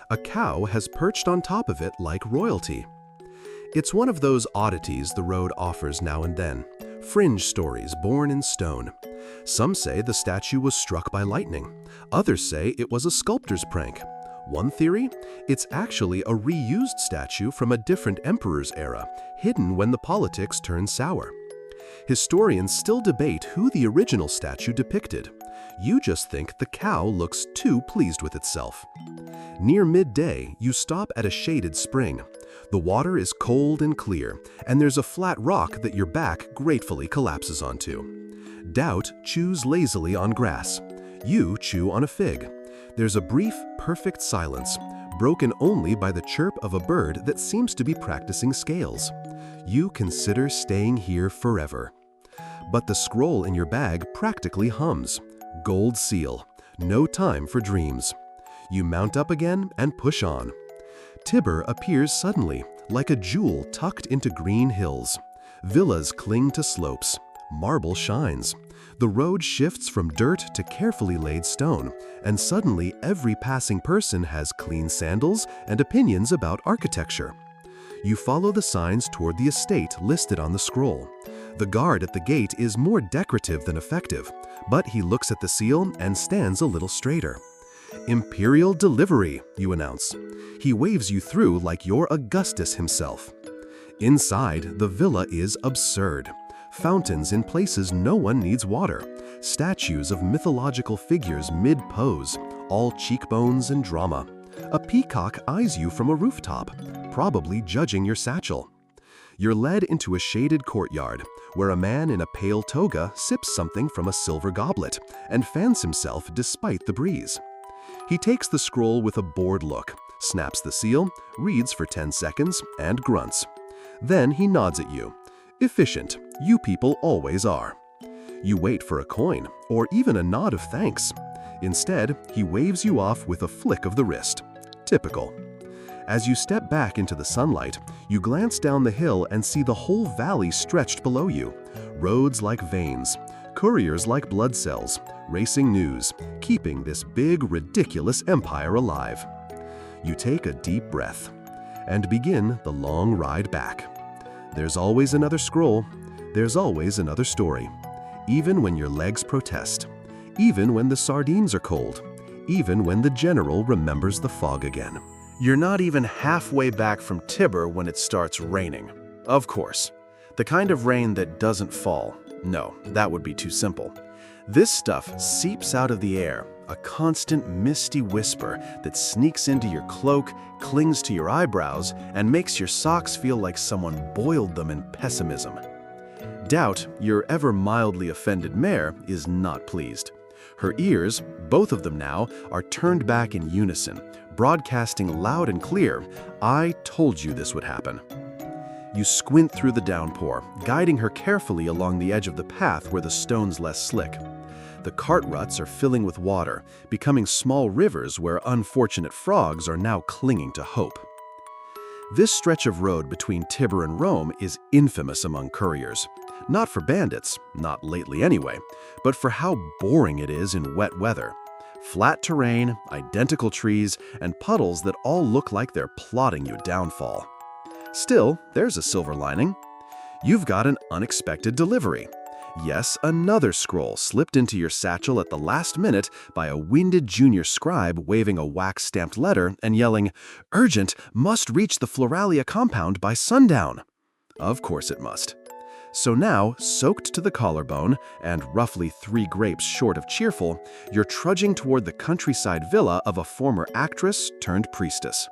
A: A cow has perched on top of it like royalty. It's one of those oddities the road offers now and then, fringe stories born in stone. Some say the statue was struck by lightning. Others say it was a sculptor's prank. One theory? It's actually a reused statue from a different emperor's era, hidden when the politics turned sour. Historians still debate who the original statue depicted. You just think the cow looks too pleased with itself. Near midday, you stop at a shaded spring. The water is cold and clear, and there's a flat rock that your back gratefully collapses onto. Doubt chews lazily on grass. You chew on a fig. There's a brief, perfect silence, broken only by the chirp of a bird that seems to be practicing scales. You consider staying here forever. But the scroll in your bag practically hums. Gold seal. No time for dreams. You mount up again and push on. Tiber appears suddenly, like a jewel tucked into green hills. Villas cling to slopes. Marble shines. The road shifts from dirt to carefully laid stone, and suddenly every passing person has clean sandals and opinions about architecture. You follow the signs toward the estate listed on the scroll. The guard at the gate is more decorative than effective, but he looks at the seal and stands a little straighter. "Imperial delivery," you announce. He waves you through like you're Augustus himself. Inside, the villa is absurd. Fountains in places no one needs water. Statues of mythological figures mid-pose, all cheekbones and drama. A peacock eyes you from a rooftop, probably judging your satchel. You're led into a shaded courtyard, where a man in a pale toga sips something from a silver goblet and fans himself despite the breeze. He takes the scroll with a bored look, snaps the seal, reads for 10 seconds, and grunts. Then he nods at you. Efficient, you people always are. You wait for a coin, or even a nod of thanks. Instead, he waves you off with a flick of the wrist. Typical. As you step back into the sunlight, you glance down the hill and see the whole valley stretched below you. Roads like veins, couriers like blood cells, racing news, keeping this big, ridiculous empire alive. You take a deep breath and begin the long ride back. There's always another scroll. There's always another story. Even when your legs protest. Even when the sardines are cold. Even when the general remembers the fog again.
B: You're not even halfway back from Tiber when it starts raining. Of course. The kind of rain that doesn't fall. No, that would be too simple. This stuff seeps out of the air, a constant misty whisper that sneaks into your cloak, clings to your eyebrows, and makes your socks feel like someone boiled them in pessimism. Doubt, your ever mildly offended mare, is not pleased. Her ears, both of them now, are turned back in unison, broadcasting loud and clear, "I told you this would happen." You squint through the downpour, guiding her carefully along the edge of the path where the stone's less slick. The cart ruts are filling with water, becoming small rivers where unfortunate frogs are now clinging to hope. This stretch of road between Tibur and Rome is infamous among couriers. Not for bandits, not lately anyway, but for how boring it is in wet weather. Flat terrain, identical trees, and puddles that all look like they're plotting your downfall. Still, there's a silver lining. You've got an unexpected delivery. Yes, another scroll slipped into your satchel at the last minute by a winded junior scribe waving a wax-stamped letter and yelling, "Urgent, must reach the Floralia compound by sundown." Of course it must. So now, soaked to the collarbone and roughly 3 grapes short of cheerful, you're trudging toward the countryside villa of a former actress turned priestess.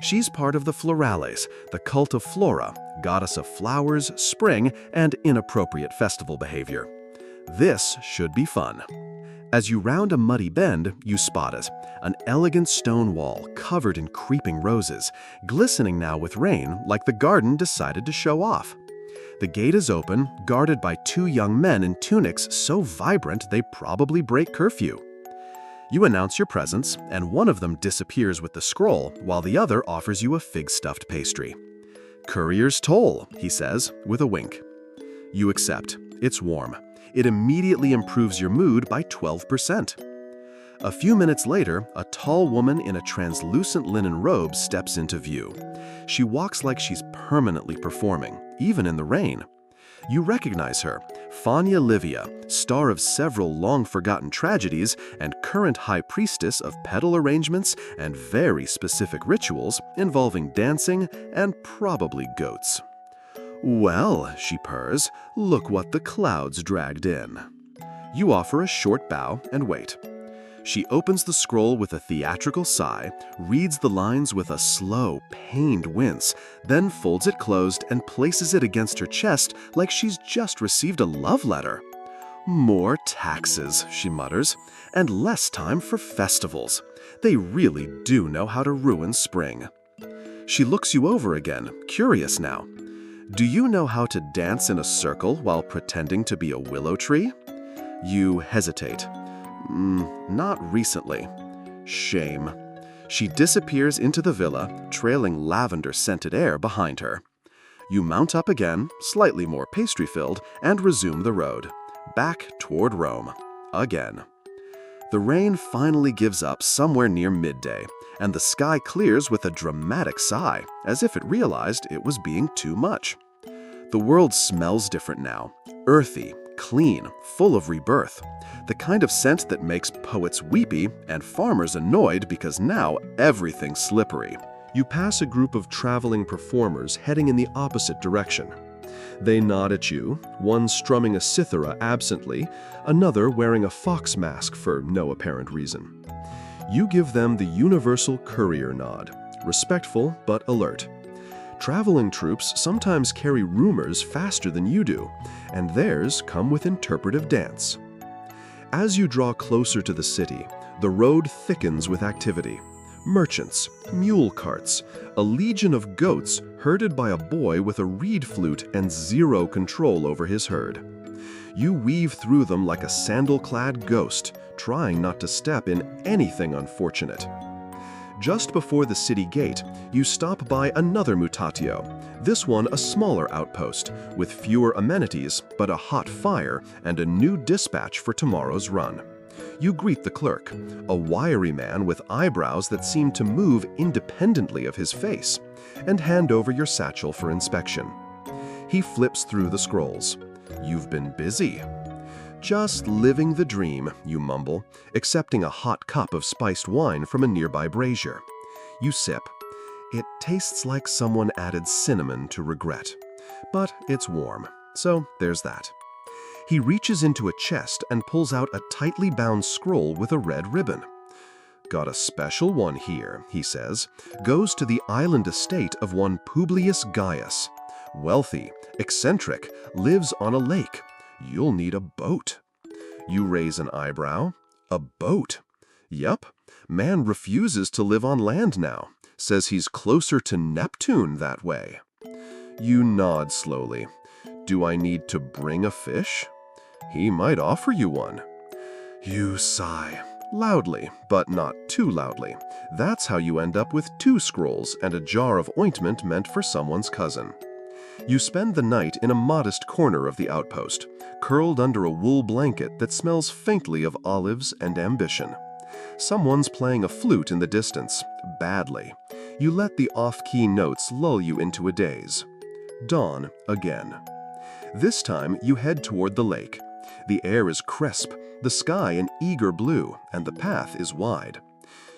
B: She's part of the Florales, the cult of Flora, goddess of flowers, spring, and inappropriate festival behavior. This should be fun. As you round a muddy bend, you spot it, an elegant stone wall covered in creeping roses, glistening now with rain like the garden decided to show off. The gate is open, guarded by 2 young men in tunics so vibrant they probably break curfew. You announce your presence, and one of them disappears with the scroll, while the other offers you a fig-stuffed pastry. "Courier's toll," he says, with a wink. You accept. It's warm. It immediately improves your mood by 12%. A few minutes later, a tall woman in a translucent linen robe steps into view. She walks like she's permanently performing, even in the rain. You recognize her, Fania Livia, star of several long-forgotten tragedies and current high priestess of pedal arrangements and very specific rituals involving dancing and probably goats. "Well," she purrs, "look what the clouds dragged in." You offer a short bow and wait. She opens the scroll with a theatrical sigh, reads the lines with a slow, pained wince, then folds it closed and places it against her chest like she's just received a love letter. "More taxes," she mutters, "and less time for festivals. They really do know how to ruin spring." She looks you over again, curious now. "Do you know how to dance in a circle while pretending to be a willow tree?" You hesitate. Not recently." Shame. She disappears into the villa, trailing lavender-scented air behind her. You mount up again, slightly more pastry-filled, and resume the road. Back toward Rome. Again. The rain finally gives up somewhere near midday, and the sky clears with a dramatic sigh, as if it realized it was being too much. The world smells different now. Earthy, clean, full of rebirth. The kind of scent that makes poets weepy and farmers annoyed because now everything's slippery. You pass a group of traveling performers heading in the opposite direction. They nod at you, one strumming a cithara absently, another wearing a fox mask for no apparent reason. You give them the universal courier nod, respectful but alert. Traveling troops sometimes carry rumors faster than you do, and theirs come with interpretive dance. As you draw closer to the city, the road thickens with activity. Merchants, mule carts, a legion of goats herded by a boy with a reed flute and zero control over his herd. You weave through them like a sandal-clad ghost, trying not to step in anything unfortunate. Just before the city gate, you stop by another mutatio, this one a smaller outpost, with fewer amenities but a hot fire and a new dispatch for tomorrow's run. You greet the clerk, a wiry man with eyebrows that seem to move independently of his face, and hand over your satchel for inspection. He flips through the scrolls. "You've been busy." "Just living the dream," you mumble, accepting a hot cup of spiced wine from a nearby brazier. You sip. It tastes like someone added cinnamon to regret. But it's warm, so there's that.
A: He reaches into a chest and pulls out a tightly bound scroll with a red ribbon. "Got a special one here," he says. "Goes to the island estate of one Publius Gaius. Wealthy, eccentric, lives on a lake. You'll need a boat." You raise an eyebrow. "A boat?" "Yup. Man refuses to live on land now. Says he's closer to Neptune that way." You nod slowly. "Do I need to bring a fish?" "He might offer you one." You sigh. Loudly, but not too loudly. That's how you end up with 2 scrolls and a jar of ointment meant for someone's cousin. You spend the night in a modest corner of the outpost, curled under a wool blanket that smells faintly of olives and ambition. Someone's playing a flute in the distance, badly. You let the off-key notes lull you into a daze. Dawn again. This time you head toward the lake. The air is crisp, the sky an eager blue, and the path is wide.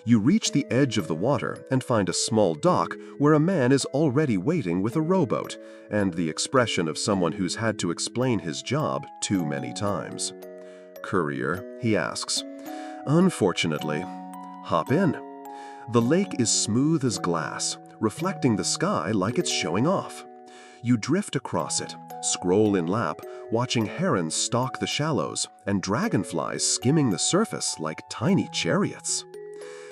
A: You reach the edge of the water and find a small dock where a man is already waiting with a rowboat, and the expression of someone who's had to explain his job too many times. "Courier?" he asks. "Unfortunately." "Hop in." The lake is smooth as glass, reflecting the sky like it's showing off. You drift across it, scroll in lap, watching herons stalk the shallows and dragonflies skimming the surface like tiny chariots.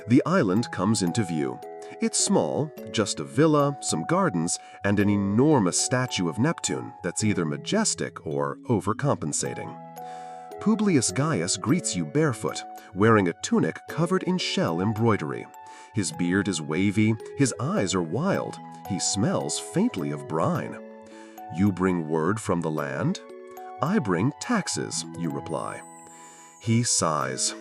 A: The island comes into view. It's small, just a villa, some gardens, and an enormous statue of Neptune that's either majestic or overcompensating. Publius Gaius greets you barefoot, wearing a tunic covered in shell embroidery. His beard is wavy, his eyes are wild, he smells faintly of brine. "You bring word from the land?" "I bring taxes," you reply. He sighs.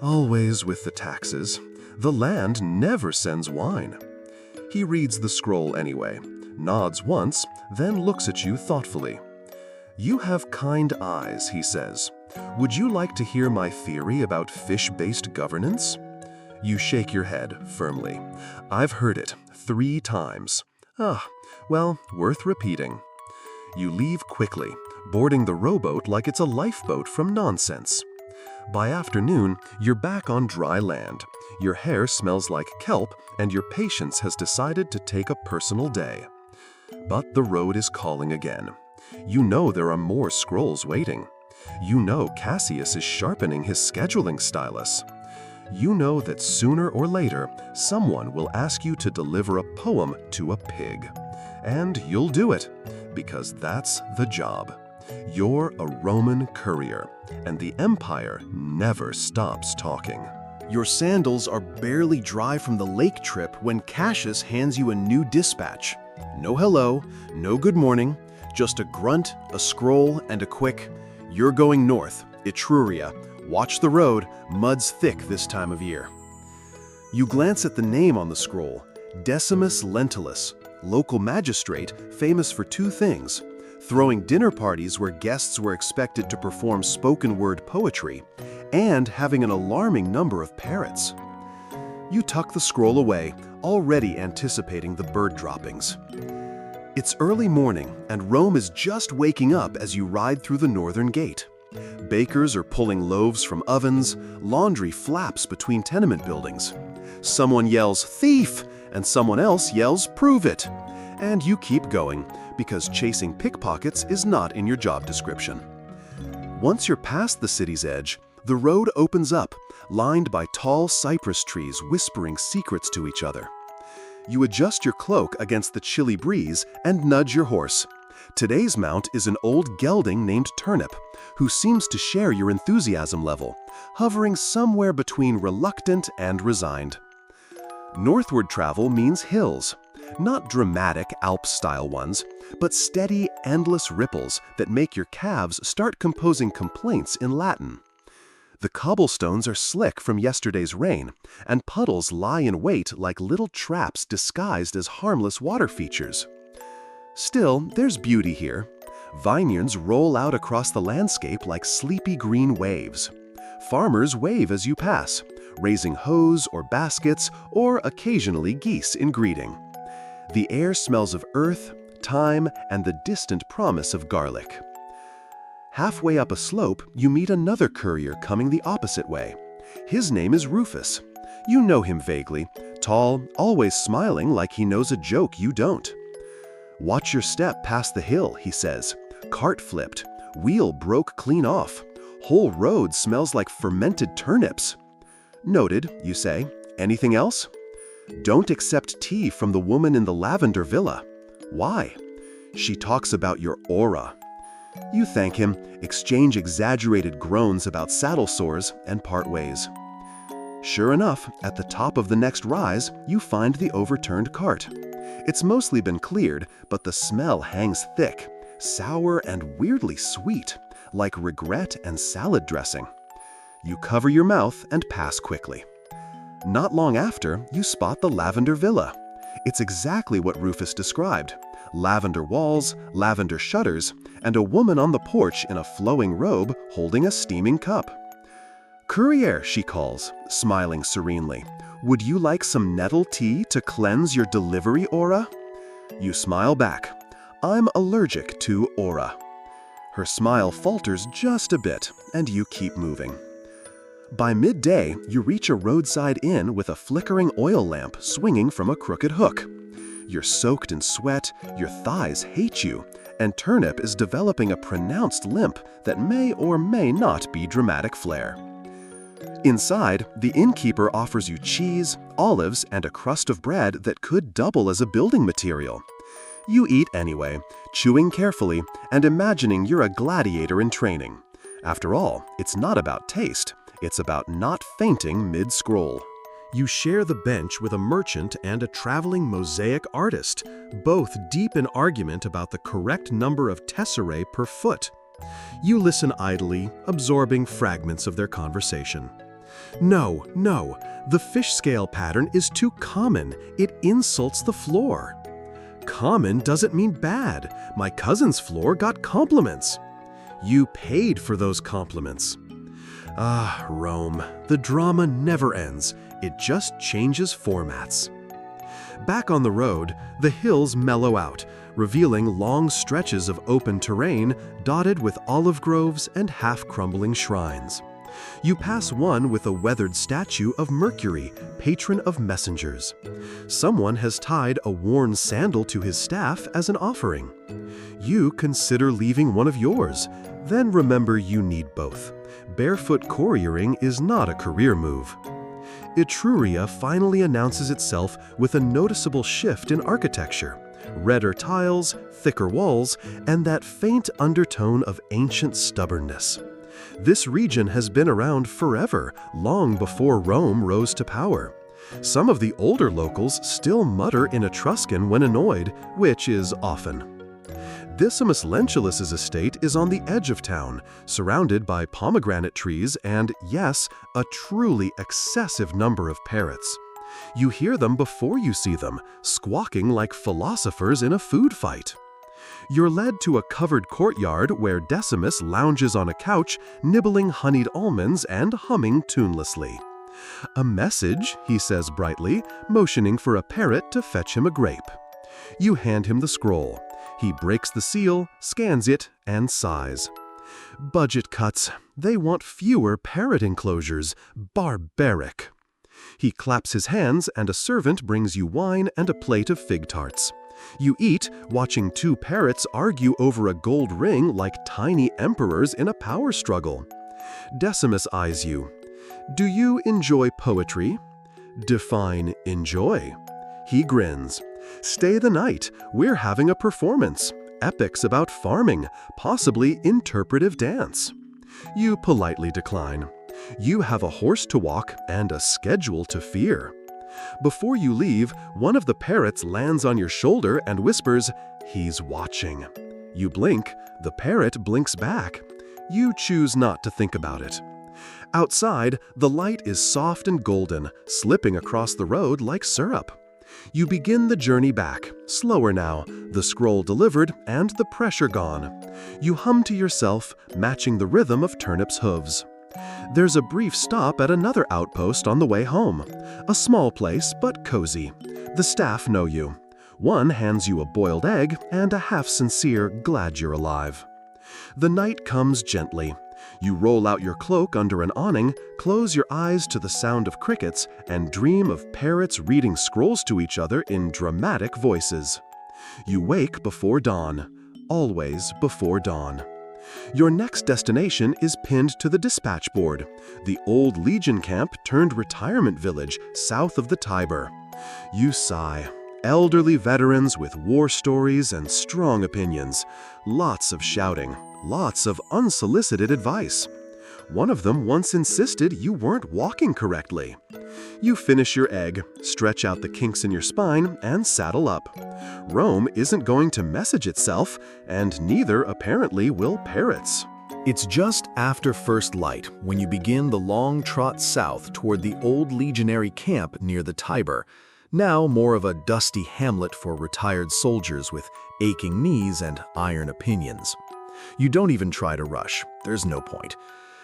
A: "Always with the taxes. The land never sends wine." He reads the scroll anyway, nods once, then looks at you thoughtfully. "You have kind eyes," he says. "Would you like to hear my theory about fish-based governance?" You shake your head firmly. "I've heard it 3 times. "Ah, well, worth repeating." You leave quickly, boarding the rowboat like it's a lifeboat from nonsense. By afternoon, you're back on dry land. Your hair smells like kelp, and your patience has decided to take a personal day. But the road is calling again. You know there are more scrolls waiting. You know Cassius is sharpening his scheduling stylus. You know that sooner or later, someone will ask you to deliver a poem to a pig. And you'll do it, because that's the job. You're a Roman courier, and the empire never stops talking.
B: Your sandals are barely dry from the lake trip when Cassius hands you a new dispatch. No hello, no good morning, just a grunt, a scroll, and a quick, "You're going north, Etruria. Watch the road, mud's thick this time of year." You glance at the name on the scroll, Decimus Lentulus, local magistrate famous for 2 things: throwing dinner parties where guests were expected to perform spoken-word poetry, and having an alarming number of parrots. You tuck the scroll away, already anticipating the bird droppings. It's early morning, and Rome is just waking up as you ride through the northern gate. Bakers are pulling loaves from ovens, laundry flaps between tenement buildings. Someone yells, "Thief!" and someone else yells, "Prove it!" And you keep going, because chasing pickpockets is not in your job description. Once you're past the city's edge, the road opens up, lined by tall cypress trees whispering secrets to each other. You adjust your cloak against the chilly breeze and nudge your horse. Today's mount is an old gelding named Turnip, who seems to share your enthusiasm level, hovering somewhere between reluctant and resigned. Northward travel means hills, not dramatic Alps-style ones, but steady, endless ripples that make your calves start composing complaints in Latin. The cobblestones are slick from yesterday's rain, and puddles lie in wait like little traps disguised as harmless water features. Still, there's beauty here. Vineyards roll out across the landscape like sleepy green waves. Farmers wave as you pass, raising hoes or baskets, or occasionally geese in greeting. The air smells of earth, thyme, and the distant promise of garlic.
A: Halfway up a slope, you meet another courier coming the opposite way. His name is Rufus. You know him vaguely, tall, always smiling like he knows a joke you don't. "Watch your step past the hill," he says. "Cart flipped. Wheel broke clean off. Whole road smells like fermented turnips." "Noted," you say. "Anything else?" "Don't accept tea from the woman in the lavender villa." "Why?" "She talks about your aura." You thank him, exchange exaggerated groans about saddle sores, and part ways. Sure enough, at the top of the next rise, you find the overturned cart. It's mostly been cleared, but the smell hangs thick, sour and weirdly sweet, like regret and salad dressing. You cover your mouth and pass quickly. Not long after, you spot the lavender villa. It's exactly what Rufus described. Lavender walls, lavender shutters, and a woman on the porch in a flowing robe holding a steaming cup. "Courier," she calls, smiling serenely. "Would you like some nettle tea to cleanse your delivery aura?" You smile back. "I'm allergic to aura." Her smile falters just a bit, and you keep moving. By midday, you reach a roadside inn with a flickering oil lamp swinging from a crooked hook. You're soaked in sweat, your thighs hate you, and Turnip is developing a pronounced limp that may or may not be dramatic flair. Inside, the innkeeper offers you cheese, olives, and a crust of bread that could double as a building material. You eat anyway, chewing carefully and imagining you're a gladiator in training. After all, it's not about taste, it's about not fainting mid-scroll. You share the bench with a merchant and a traveling mosaic artist, both deep in argument about the correct number of tesserae per foot. You listen idly, absorbing fragments of their conversation. "No, no, the fish scale pattern is too common. It insults the floor." "Common doesn't mean bad. My cousin's floor got compliments." "You paid for those compliments." Ah, Rome, the drama never ends. It just changes formats. Back on the road, the hills mellow out, revealing long stretches of open terrain dotted with olive groves and half-crumbling shrines. You pass one with a weathered statue of Mercury, patron of messengers. Someone has tied a worn sandal to his staff as an offering. You consider leaving one of yours, then remember you need both. Barefoot couriering is not a career move. Etruria finally announces itself with a noticeable shift in architecture. Redder tiles, thicker walls, and that faint undertone of ancient stubbornness. This region has been around forever, long before Rome rose to power. Some of the older locals still mutter in Etruscan when annoyed, which is often. Decimus Lentulus' estate is on the edge of town, surrounded by pomegranate trees and, yes, a truly excessive number of parrots. You hear them before you see them, squawking like philosophers in a food fight. You're led to a covered courtyard where Decimus lounges on a couch, nibbling honeyed almonds and humming tunelessly. "A message," he says brightly, motioning for a parrot to fetch him a grape. You hand him the scroll. He breaks the seal, scans it, and sighs. "Budget cuts. They want fewer parrot enclosures. Barbaric." He claps his hands, and a servant brings you wine and a plate of fig tarts. You eat, watching two parrots argue over a gold ring like tiny emperors in a power struggle. Decimus eyes you. "Do you enjoy poetry?" "Define enjoy." He grins. "Stay the night. We're having a performance. Epics about farming, possibly interpretive dance." You politely decline. You have a horse to walk and a schedule to fear. Before you leave, one of the parrots lands on your shoulder and whispers, "He's watching." You blink. The parrot blinks back. You choose not to think about it. Outside, the light is soft and golden, slipping across the road like syrup. You begin the journey back, slower now, the scroll delivered and the pressure gone. You hum to yourself, matching the rhythm of Turnip's hooves. There's a brief stop at another outpost on the way home. A small place, but cozy. The staff know you. One hands you a boiled egg and a half-sincere "glad you're alive."
B: The night comes gently. You roll out your cloak under an awning, close your eyes to the sound of crickets, and dream of parrots reading scrolls to each other in dramatic voices. You wake before dawn, always before dawn. Your next destination is pinned to the dispatch board, the old Legion camp turned retirement village south of the Tiber. You sigh. Elderly veterans with war stories and strong opinions. Lots of shouting, lots of unsolicited advice. One of them once insisted you weren't walking correctly. You finish your egg, stretch out the kinks in your spine, and saddle up. Rome isn't going to message itself, and neither apparently will parrots.
A: It's just after first light when you begin the long trot south toward the old legionary camp near the Tiber, now more of a dusty hamlet for retired soldiers with aching knees and iron opinions. You don't even try to rush. There's no point.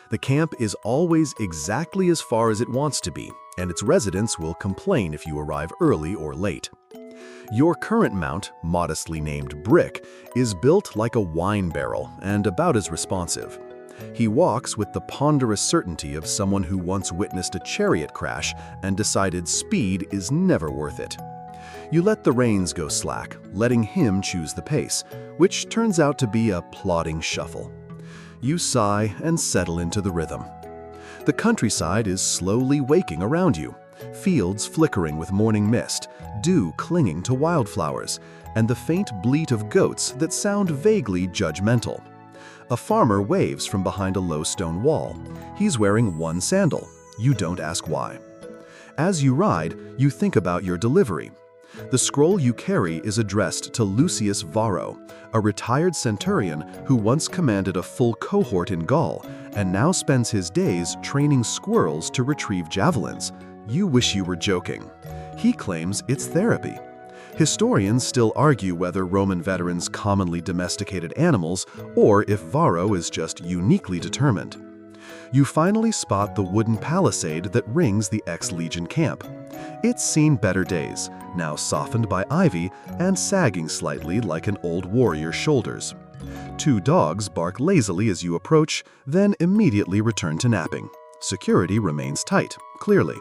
A: The camp is always exactly as far as it wants to be, and its residents will complain if you arrive early or late. Your current mount, modestly named Brick, is built like a wine barrel and about as responsive. He walks with the ponderous certainty of someone who once witnessed a chariot crash and decided speed is never worth it. You let the reins go slack, letting him choose the pace, which turns out to be a plodding shuffle. You sigh and settle into the rhythm. The countryside is slowly waking around you, fields flickering with morning mist, dew clinging to wildflowers, and the faint bleat of goats that sound vaguely judgmental. A farmer waves from behind a low stone wall. He's wearing one sandal. You don't ask why. As you ride, you think about your delivery. The scroll you carry is addressed to Lucius Varro, a retired centurion who once commanded a full cohort in Gaul and now spends his days training squirrels to retrieve javelins. You wish you were joking. He claims it's therapy. Historians still argue whether Roman veterans commonly domesticated animals or if Varro is just uniquely determined. You finally spot the wooden palisade that rings the ex-Legion camp. It's seen better days, now softened by ivy and sagging slightly like an old warrior's shoulders. Two dogs bark lazily as you approach, then immediately return to napping. Security remains tight, clearly.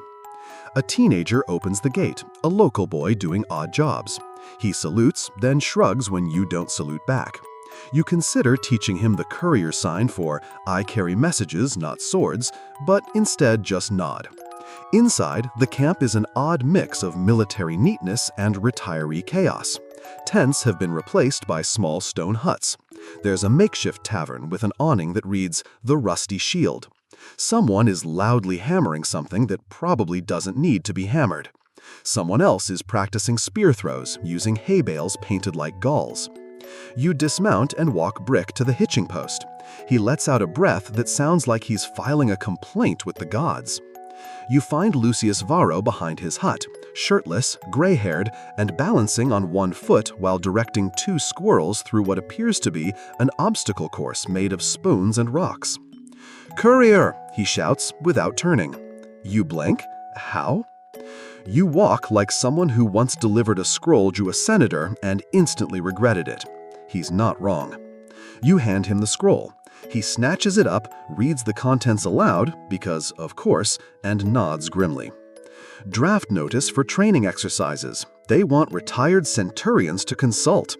A: A teenager opens the gate, a local boy doing odd jobs. He salutes, then shrugs when you don't salute back. You consider teaching him the courier sign for "I carry messages, not swords," but instead just nod. Inside, the camp is an odd mix of military neatness and retiree chaos. Tents have been replaced by small stone huts. There's a makeshift tavern with an awning that reads, "The Rusty Shield." Someone is loudly hammering something that probably doesn't need to be hammered. Someone else is practicing spear throws using hay bales painted like Gauls. You dismount and walk Brick to the hitching post. He lets out a breath that sounds like he's filing a complaint with the gods. You find Lucius Varro behind his hut, shirtless, gray-haired, and balancing on one foot while directing two squirrels through what appears to be an obstacle course made of spoons and rocks. "Courier!" he shouts without turning. You blink. How? You walk like someone who once delivered a scroll to a senator and instantly regretted it. He's not wrong. You hand him the scroll. He snatches it up, reads the contents aloud, because, of course, and nods grimly. Draft notice for training exercises. They want retired centurions to consult.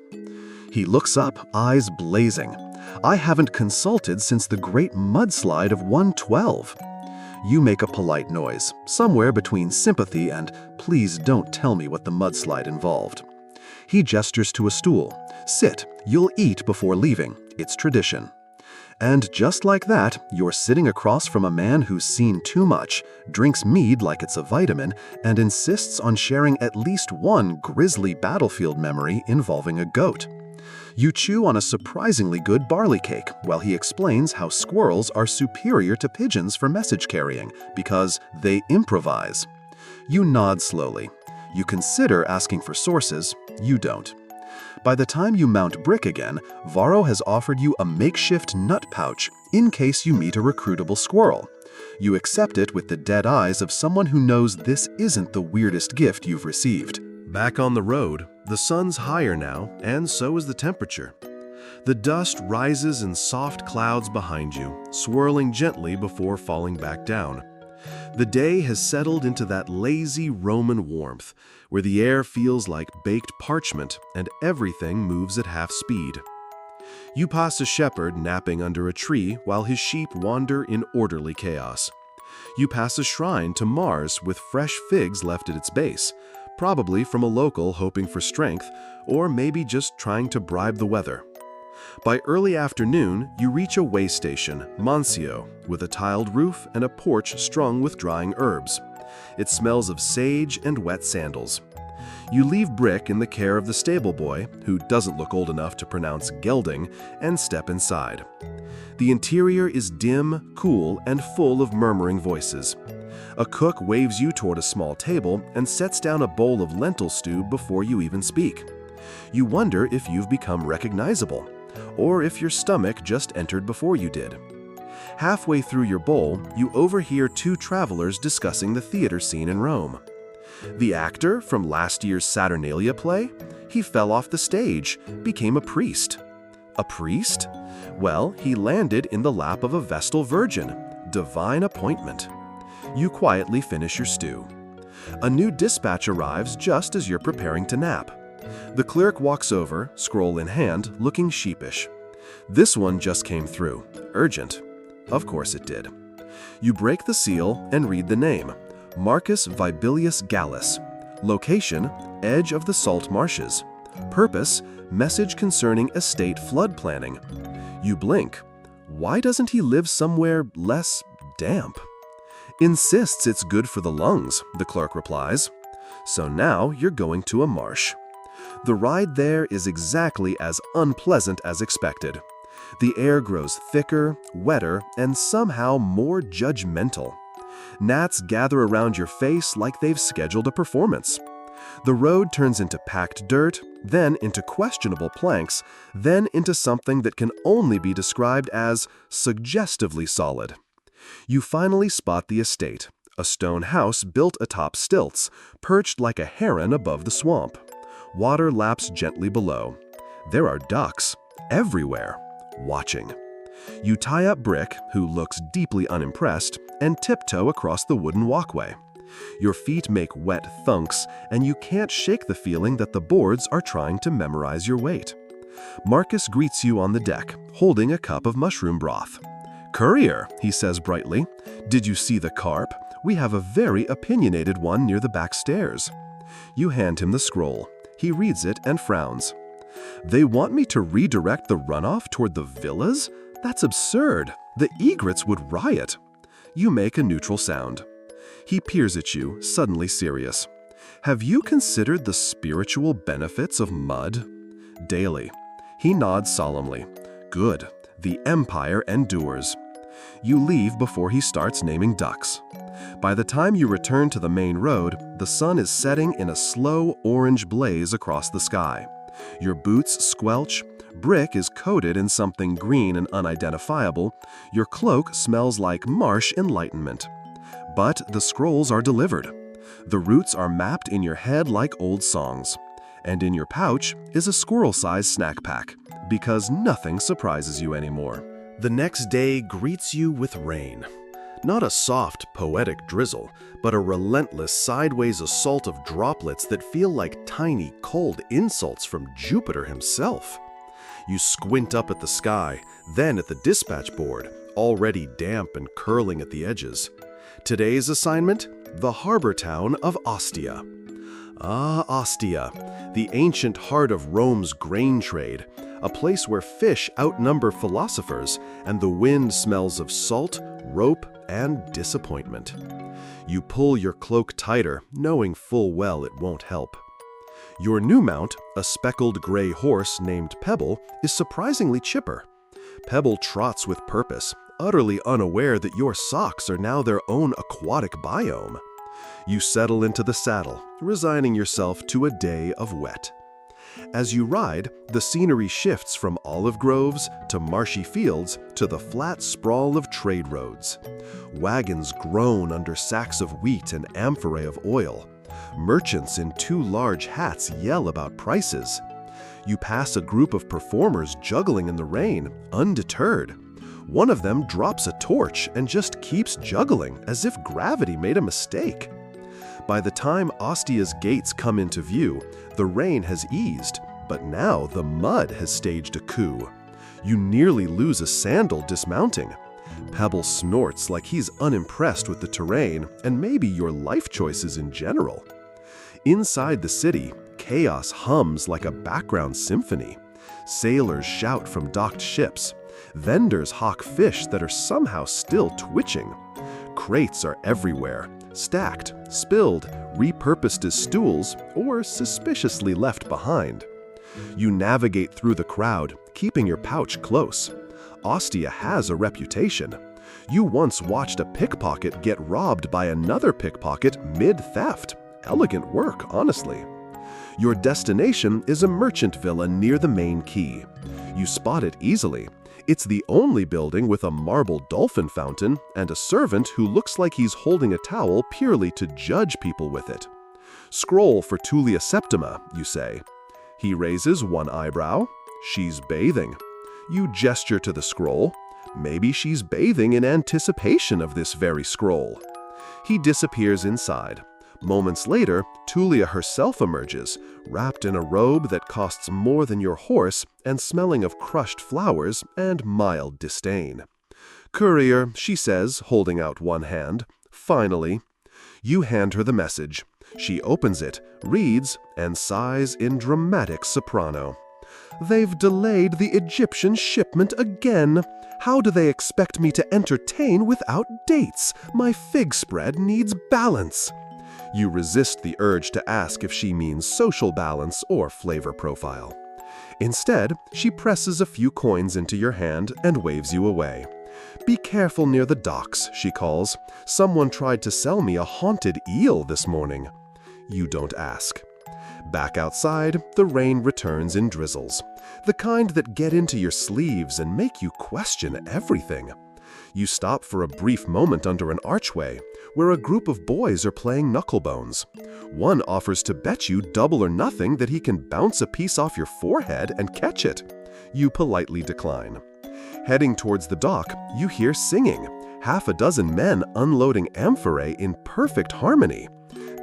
A: He looks up, eyes blazing. "I haven't consulted since the great mudslide of 112. You make a polite noise, somewhere between sympathy and "please don't tell me what the mudslide involved." He gestures to a stool. "Sit, you'll eat before leaving. It's tradition." And just like that, you're sitting across from a man who's seen too much, drinks mead like it's a vitamin, and insists on sharing at least one grisly battlefield memory involving a goat. You chew on a surprisingly good barley cake while he explains how squirrels are superior to pigeons for message carrying because they improvise. You nod slowly. You consider asking for sources. You don't. By the time you mount Brick again, Varro has offered you a makeshift nut pouch in case you meet a recruitable squirrel. You accept it with the dead eyes of someone who knows this isn't the weirdest gift you've received.
B: Back on the road, the sun's higher now, and so is the temperature. The dust rises in soft clouds behind you, swirling gently before falling back down. The day has settled into that lazy Roman warmth, where the air feels like baked parchment and everything moves at half speed. You pass a shepherd napping under a tree while his sheep wander in orderly chaos. You pass a shrine to Mars with fresh figs left at its base, probably from a local hoping for strength, or maybe just trying to bribe the weather. By early afternoon, you reach a way station, Moncio, with a tiled roof and a porch strung with drying herbs. It smells of sage and wet sandals. You leave Brick in the care of the stable boy, who doesn't look old enough to pronounce gelding, and step inside. The interior is dim, cool, and full of murmuring voices. A cook waves you toward a small table and sets down a bowl of lentil stew before you even speak. You wonder if you've become recognizable, or if your stomach just entered before you did. Halfway through your bowl, you overhear two travelers discussing the theater scene in Rome. The actor from last year's Saturnalia play? He fell off the stage, became a priest. A priest? Well, he landed in the lap of a Vestal Virgin. Divine appointment. You quietly finish your stew. A new dispatch arrives just as you're preparing to nap. The clerk walks over, scroll in hand, looking sheepish. This one just came through. Urgent. Of course it did. You break the seal and read the name. Marcus Vibilius Gallus. Location, edge of the salt marshes. Purpose, message concerning estate flood planning. You blink. Why doesn't he live somewhere less damp? Insists it's good for the lungs, the clerk replies. So now you're going to a marsh. The ride there is exactly as unpleasant as expected. The air grows thicker, wetter, and somehow more judgmental. Gnats gather around your face like they've scheduled a performance. The road turns into packed dirt, then into questionable planks, then into something that can only be described as suggestively solid. You finally spot the estate, a stone house built atop stilts, perched like a heron above the swamp. Water laps gently below. There are ducks, everywhere, watching. You tie up Brick, who looks deeply unimpressed, and tiptoe across the wooden walkway. Your feet make wet thunks, and you can't shake the feeling that the boards are trying to memorize your weight. Marcus greets you on the deck, holding a cup of mushroom broth. "Courier," he says brightly. "Did you see the carp? We have a very opinionated one near the back stairs." You hand him the scroll. He reads it and frowns. "They want me to redirect the runoff toward the villas? That's absurd. The egrets would riot." You make a neutral sound. He peers at you, suddenly serious. "Have you considered the spiritual benefits of mud?" "Daily." He nods solemnly. "Good. The empire endures." You leave before he starts naming ducks. By the time you return to the main road, the sun is setting in a slow orange blaze across the sky. Your boots squelch. Brick is coated in something green and unidentifiable. Your cloak smells like marsh enlightenment. But the scrolls are delivered. The routes are mapped in your head like old songs. And in your pouch is a squirrel-sized snack pack, because nothing surprises you anymore. The next day greets you with rain. Not a soft, poetic drizzle, but a relentless sideways assault of droplets that feel like tiny, cold insults from Jupiter himself. You squint up at the sky, then at the dispatch board, already damp and curling at the edges. Today's assignment? The harbor town of Ostia. Ah, Ostia, the ancient heart of Rome's grain trade, a place where fish outnumber philosophers and the wind smells of salt, rope, and disappointment. You pull your cloak tighter, knowing full well it won't help. Your new mount, a speckled gray horse named Pebble, is surprisingly chipper. Pebble trots with purpose, utterly unaware that your socks are now their own aquatic biome. You settle into the saddle, resigning yourself to a day of wet. As you ride, the scenery shifts from olive groves to marshy fields to the flat sprawl of trade roads. Wagons groan under sacks of wheat and amphorae of oil. Merchants in too large hats yell about prices. You pass a group of performers juggling in the rain, undeterred. One of them drops a torch and just keeps juggling as if gravity made a mistake. By the time Ostia's gates come into view, the rain has eased, but now the mud has staged a coup. You nearly lose a sandal dismounting. Pebble snorts like he's unimpressed with the terrain and maybe your life choices in general. Inside the city, chaos hums like a background symphony. Sailors shout from docked ships. Vendors hawk fish that are somehow still twitching. Crates are everywhere, stacked, spilled, repurposed as stools, or suspiciously left behind. You navigate through the crowd, keeping your pouch close. Ostia has a reputation. You once watched a pickpocket get robbed by another pickpocket mid-theft. Elegant work, honestly. Your destination is a merchant villa near the main quay. You spot it easily. It's the only building with a marble dolphin fountain and a servant who looks like he's holding a towel purely to judge people with it. "Scroll for Tulia Septima," you say. He raises one eyebrow. She's bathing. You gesture to the scroll. Maybe she's bathing in anticipation of this very scroll. He disappears inside. Moments later, Tulia herself emerges, wrapped in a robe that costs more than your horse and smelling of crushed flowers and mild disdain. "Courier," she says, holding out one hand. "Finally." You hand her the message. She opens it, reads, and sighs in dramatic soprano. "They've delayed the Egyptian shipment again. How do they expect me to entertain without dates? My fig spread needs balance." You resist the urge to ask if she means social balance or flavor profile. Instead, she presses a few coins into your hand and waves you away. "Be careful near the docks," she calls. "Someone tried to sell me a haunted eel this morning." You don't ask. Back outside, the rain returns in drizzles, the kind that get into your sleeves and make you question everything. You stop for a brief moment under an archway, where a group of boys are playing knucklebones. One offers to bet you double or nothing that he can bounce a piece off your forehead and catch it. You politely decline. Heading towards the dock, you hear singing, half a dozen men unloading amphorae in perfect harmony.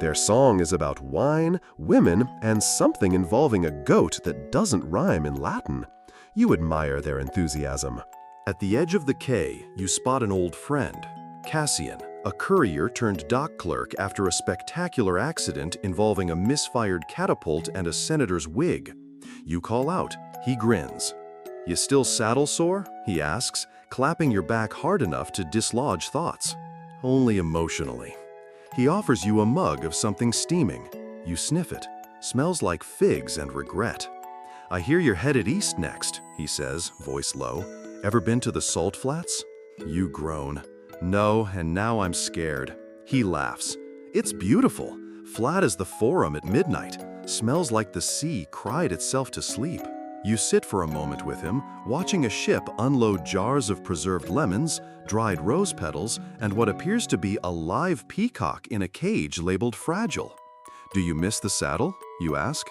B: Their song is about wine, women, and something involving a goat that doesn't rhyme in Latin. You admire their enthusiasm. At the edge of the quay, you spot an old friend, Cassian, a courier turned dock clerk after a spectacular accident involving a misfired catapult and a senator's wig. You call out. He grins. "You still saddle sore?" he asks, clapping your back hard enough to dislodge thoughts. "Only emotionally." He offers you a mug of something steaming. You sniff it. Smells like figs and regret. "I hear you're headed east next," he says, voice low. "Ever been to the Salt Flats?" You groan. "No, and now I'm scared." He laughs. "It's beautiful. Flat as the Forum at midnight. Smells like the sea cried itself to sleep." You sit for a moment with him, watching a ship unload jars of preserved lemons, dried rose petals, and what appears to be a live peacock in a cage labeled fragile. "Do you miss the saddle?" you ask.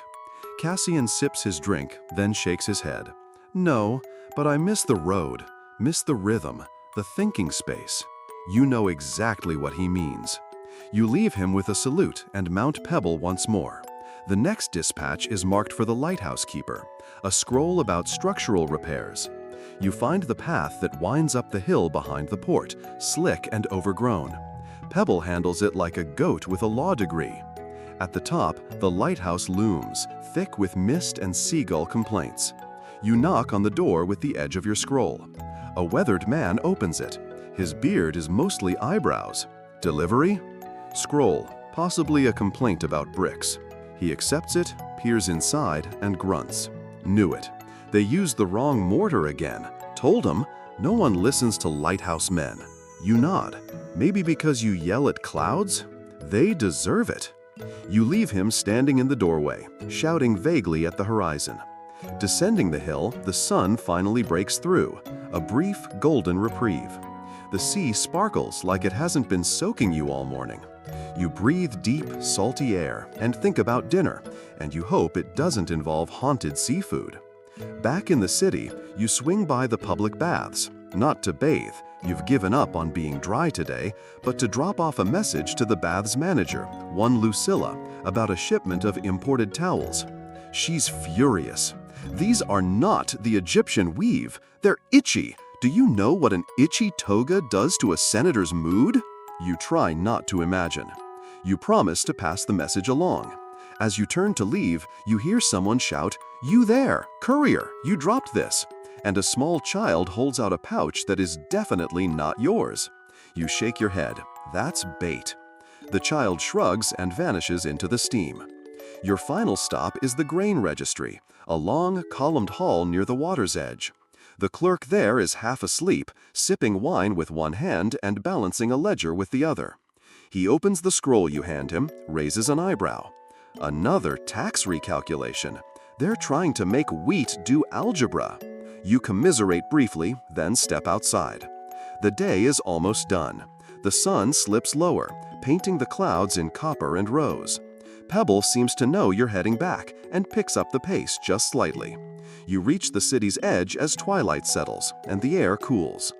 B: Cassian sips his drink, then shakes his head. "No, but I miss the road, miss the rhythm, the thinking space." You know exactly what he means. You leave him with a salute and mount Pebble once more. The next dispatch is marked for the lighthouse keeper, a scroll about structural repairs. You find the path that winds up the hill behind the port, slick and overgrown. Pebble handles it like a goat with a law degree. At the top, the lighthouse looms, thick with mist and seagull complaints. You knock on the door with the edge of your scroll. A weathered man opens it. His beard is mostly eyebrows. "Delivery?" Scroll, possibly a complaint about bricks. He accepts it, peers inside, and grunts. Knew it. They used the wrong mortar again. Told him, no one listens to lighthouse men. You nod. Maybe because you yell at clouds? They deserve it. You leave him standing in the doorway, shouting vaguely at the horizon. Descending the hill, the sun finally breaks through, a brief, golden reprieve. The sea sparkles like it hasn't been soaking you all morning.
A: You breathe deep, salty air and think about dinner, and you hope it doesn't involve haunted seafood. Back in the city, you swing by the public baths, not to bathe, you've given up on being dry today, but to drop off a message to the bath's manager, one Lucilla, about a shipment of imported towels. She's furious. These are not the Egyptian weave, they're itchy. Do you know what an itchy toga does to a senator's mood? You try not to imagine. You promise to pass the message along. As you turn to leave, you hear someone shout, "You there, courier, you dropped this." And a small child holds out a pouch that is definitely not yours. You shake your head. That's bait. The child shrugs and vanishes into the steam. Your final stop is the grain registry, a long, columned hall near the water's edge. The clerk there is half asleep, sipping wine with one hand and balancing a ledger with the other. He opens the scroll you hand him, raises an eyebrow. Another tax recalculation. They're trying to make wheat do algebra. You commiserate briefly, then step outside. The day is almost done. The sun slips lower, painting the clouds in copper and rose. Pebble seems to know you're heading back and picks up the pace just slightly. You reach the city's edge as twilight settles and the air cools.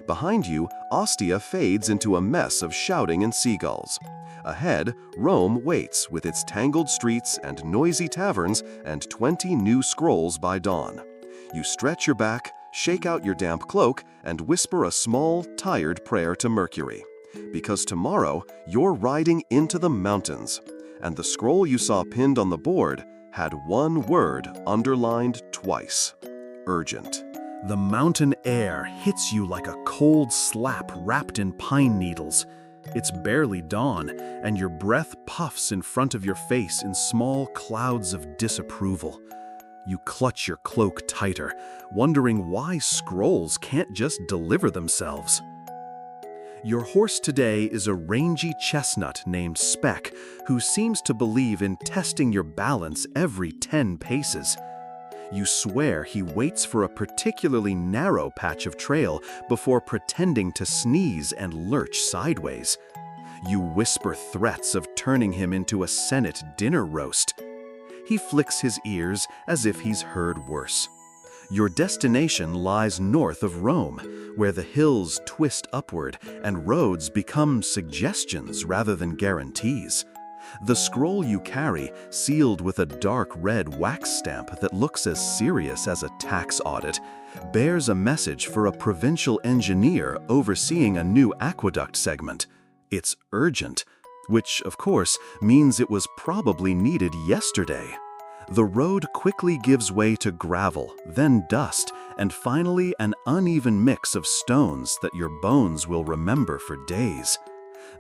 A: Behind you, Ostia fades into a mess of shouting and seagulls. Ahead, Rome waits with its tangled streets and noisy taverns and 20 new scrolls by dawn. You stretch your back, shake out your damp cloak, and whisper a small, tired prayer to Mercury. Because tomorrow, you're riding into the mountains. And the scroll you saw pinned on the board had one word underlined twice. Urgent.
C: The mountain air hits you like a cold slap wrapped in pine needles. It's barely dawn, and your breath puffs in front of your face in small clouds of disapproval. You clutch your cloak tighter, wondering why scrolls can't just deliver themselves. Your horse today is a rangy chestnut named Speck, who seems to believe in testing your balance every 10 paces. You swear he waits for a particularly narrow patch of trail before pretending to sneeze and lurch sideways. You whisper threats of turning him into a Senate dinner roast. He flicks his ears as if he's heard worse. Your destination lies north of Rome, where the hills twist upward and roads become suggestions rather than guarantees. The scroll you carry, sealed with a dark red wax stamp that looks as serious as a tax audit, bears a message for a provincial engineer overseeing a new aqueduct segment. It's urgent, which, of course, means it was probably needed yesterday. The road quickly gives way to gravel, then dust, and finally an uneven mix of stones that your bones will remember for days.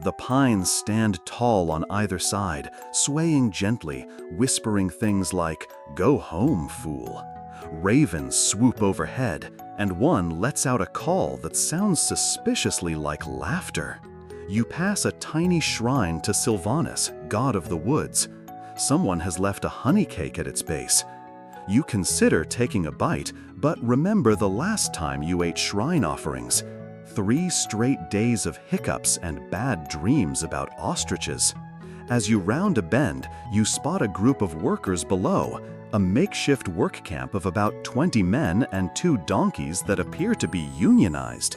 C: The pines stand tall on either side, swaying gently, whispering things like, "Go home, fool." Ravens swoop overhead, and one lets out a call that sounds suspiciously like laughter. You pass a tiny shrine to Silvanus, god of the woods. Someone has left a honey cake at its base. You consider taking a bite, but remember the last time you ate shrine offerings. 3 straight days of hiccups and bad dreams about ostriches. As you round a bend, you spot a group of workers below, a makeshift work camp of about 20 men and 2 donkeys that appear to be unionized.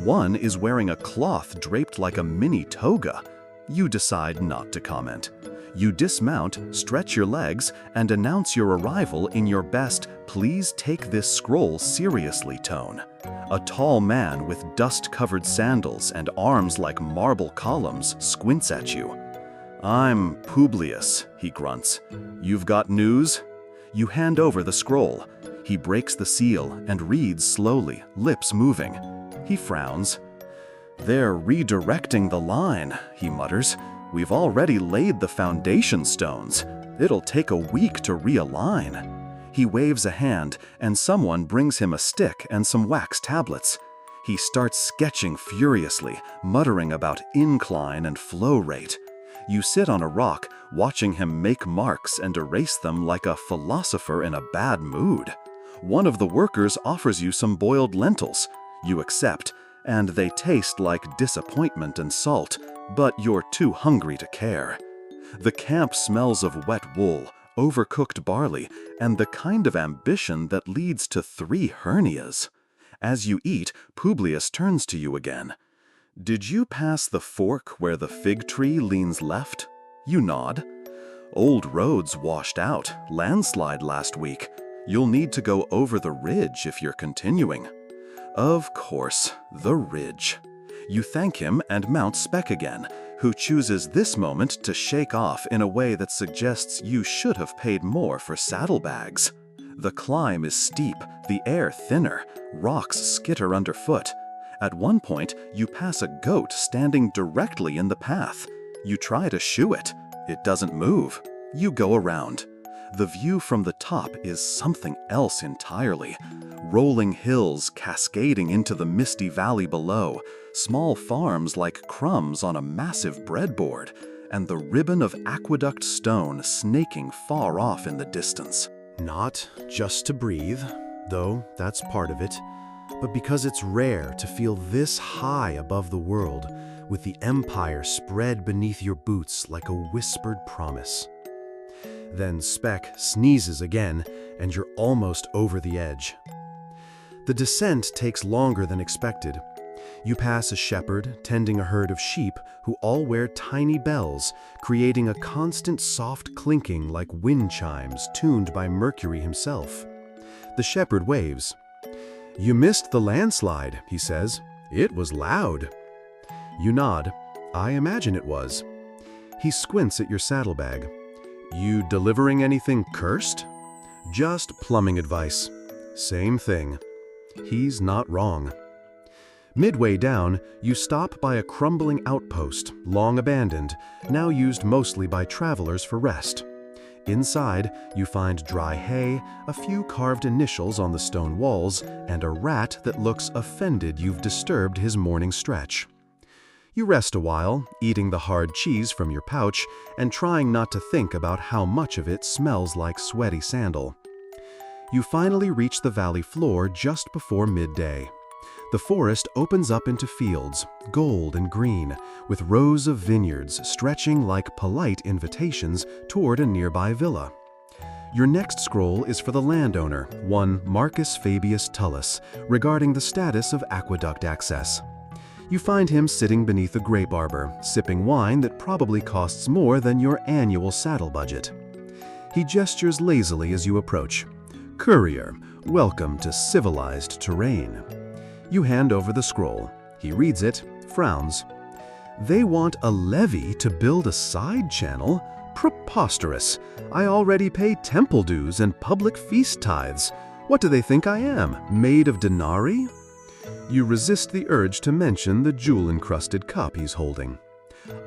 C: One is wearing a cloth draped like a mini toga. You decide not to comment. You dismount, stretch your legs, and announce your arrival in your best "please take this scroll seriously" tone. A tall man with dust-covered sandals and arms like marble columns squints at you. "I'm Publius," he grunts. "You've got news?" You hand over the scroll. He breaks the seal and reads slowly, lips moving. He frowns. "They're redirecting the line," he mutters. "We've already laid the foundation stones. It'll take a week to realign." He waves a hand, and someone brings him a stick and some wax tablets. He starts sketching furiously, muttering about incline and flow rate. You sit on a rock, watching him make marks and erase them like a philosopher in a bad mood. One of the workers offers you some boiled lentils. You accept, and they taste like disappointment and salt, but you're too hungry to care. The camp smells of wet wool, overcooked barley, and the kind of ambition that leads to 3 hernias. As you eat, Publius turns to you again. Did you pass the fork where the fig tree leans left? You nod. Old roads washed out, landslide last week. You'll need to go over the ridge if you're continuing. Of course, the ridge. You thank him and mount Speck again, who chooses this moment to shake off in a way that suggests you should have paid more for saddlebags. The climb is steep, the air thinner, rocks skitter underfoot. At one point, you pass a goat standing directly in the path. You try to shoo it. It doesn't move. You go around. The view from the top is something else entirely. Rolling hills cascading into the misty valley below, small farms like crumbs on a massive breadboard, and the ribbon of aqueduct stone snaking far off in the distance.
A: Not just to breathe, though that's part of it, but because it's rare to feel this high above the world, with the empire spread beneath your boots like a whispered promise. Then Speck sneezes again, and you're almost over the edge. The descent takes longer than expected. You pass a shepherd tending a herd of sheep who all wear tiny bells, creating a constant soft clinking like wind chimes tuned by Mercury himself. The shepherd waves. "You missed the landslide," he says. "It was loud." You nod. "I imagine it was." He squints at your saddlebag. "You delivering anything cursed?" "Just plumbing advice." Same thing. He's not wrong. Midway down, you stop by a crumbling outpost, long abandoned, now used mostly by travelers for rest. Inside, you find dry hay, a few carved initials on the stone walls, and a rat that looks offended you've disturbed his morning stretch. You rest a while, eating the hard cheese from your pouch and trying not to think about how much of it smells like sweaty sandal. You finally reach the valley floor just before midday. The forest opens up into fields, gold and green, with rows of vineyards stretching like polite invitations toward a nearby villa. Your next scroll is for the landowner, one Marcus Fabius Tullus, regarding the status of aqueduct access. You find him sitting beneath a grape arbor, sipping wine that probably costs more than your annual saddle budget. He gestures lazily as you approach. "Courier, welcome to civilized terrain." You hand over the scroll. He reads it, frowns. "They want a levy to build a side channel? Preposterous! I already pay temple dues and public feast tithes. What do they think I am, made of denarii?" You resist the urge to mention the jewel-encrusted cup he's holding.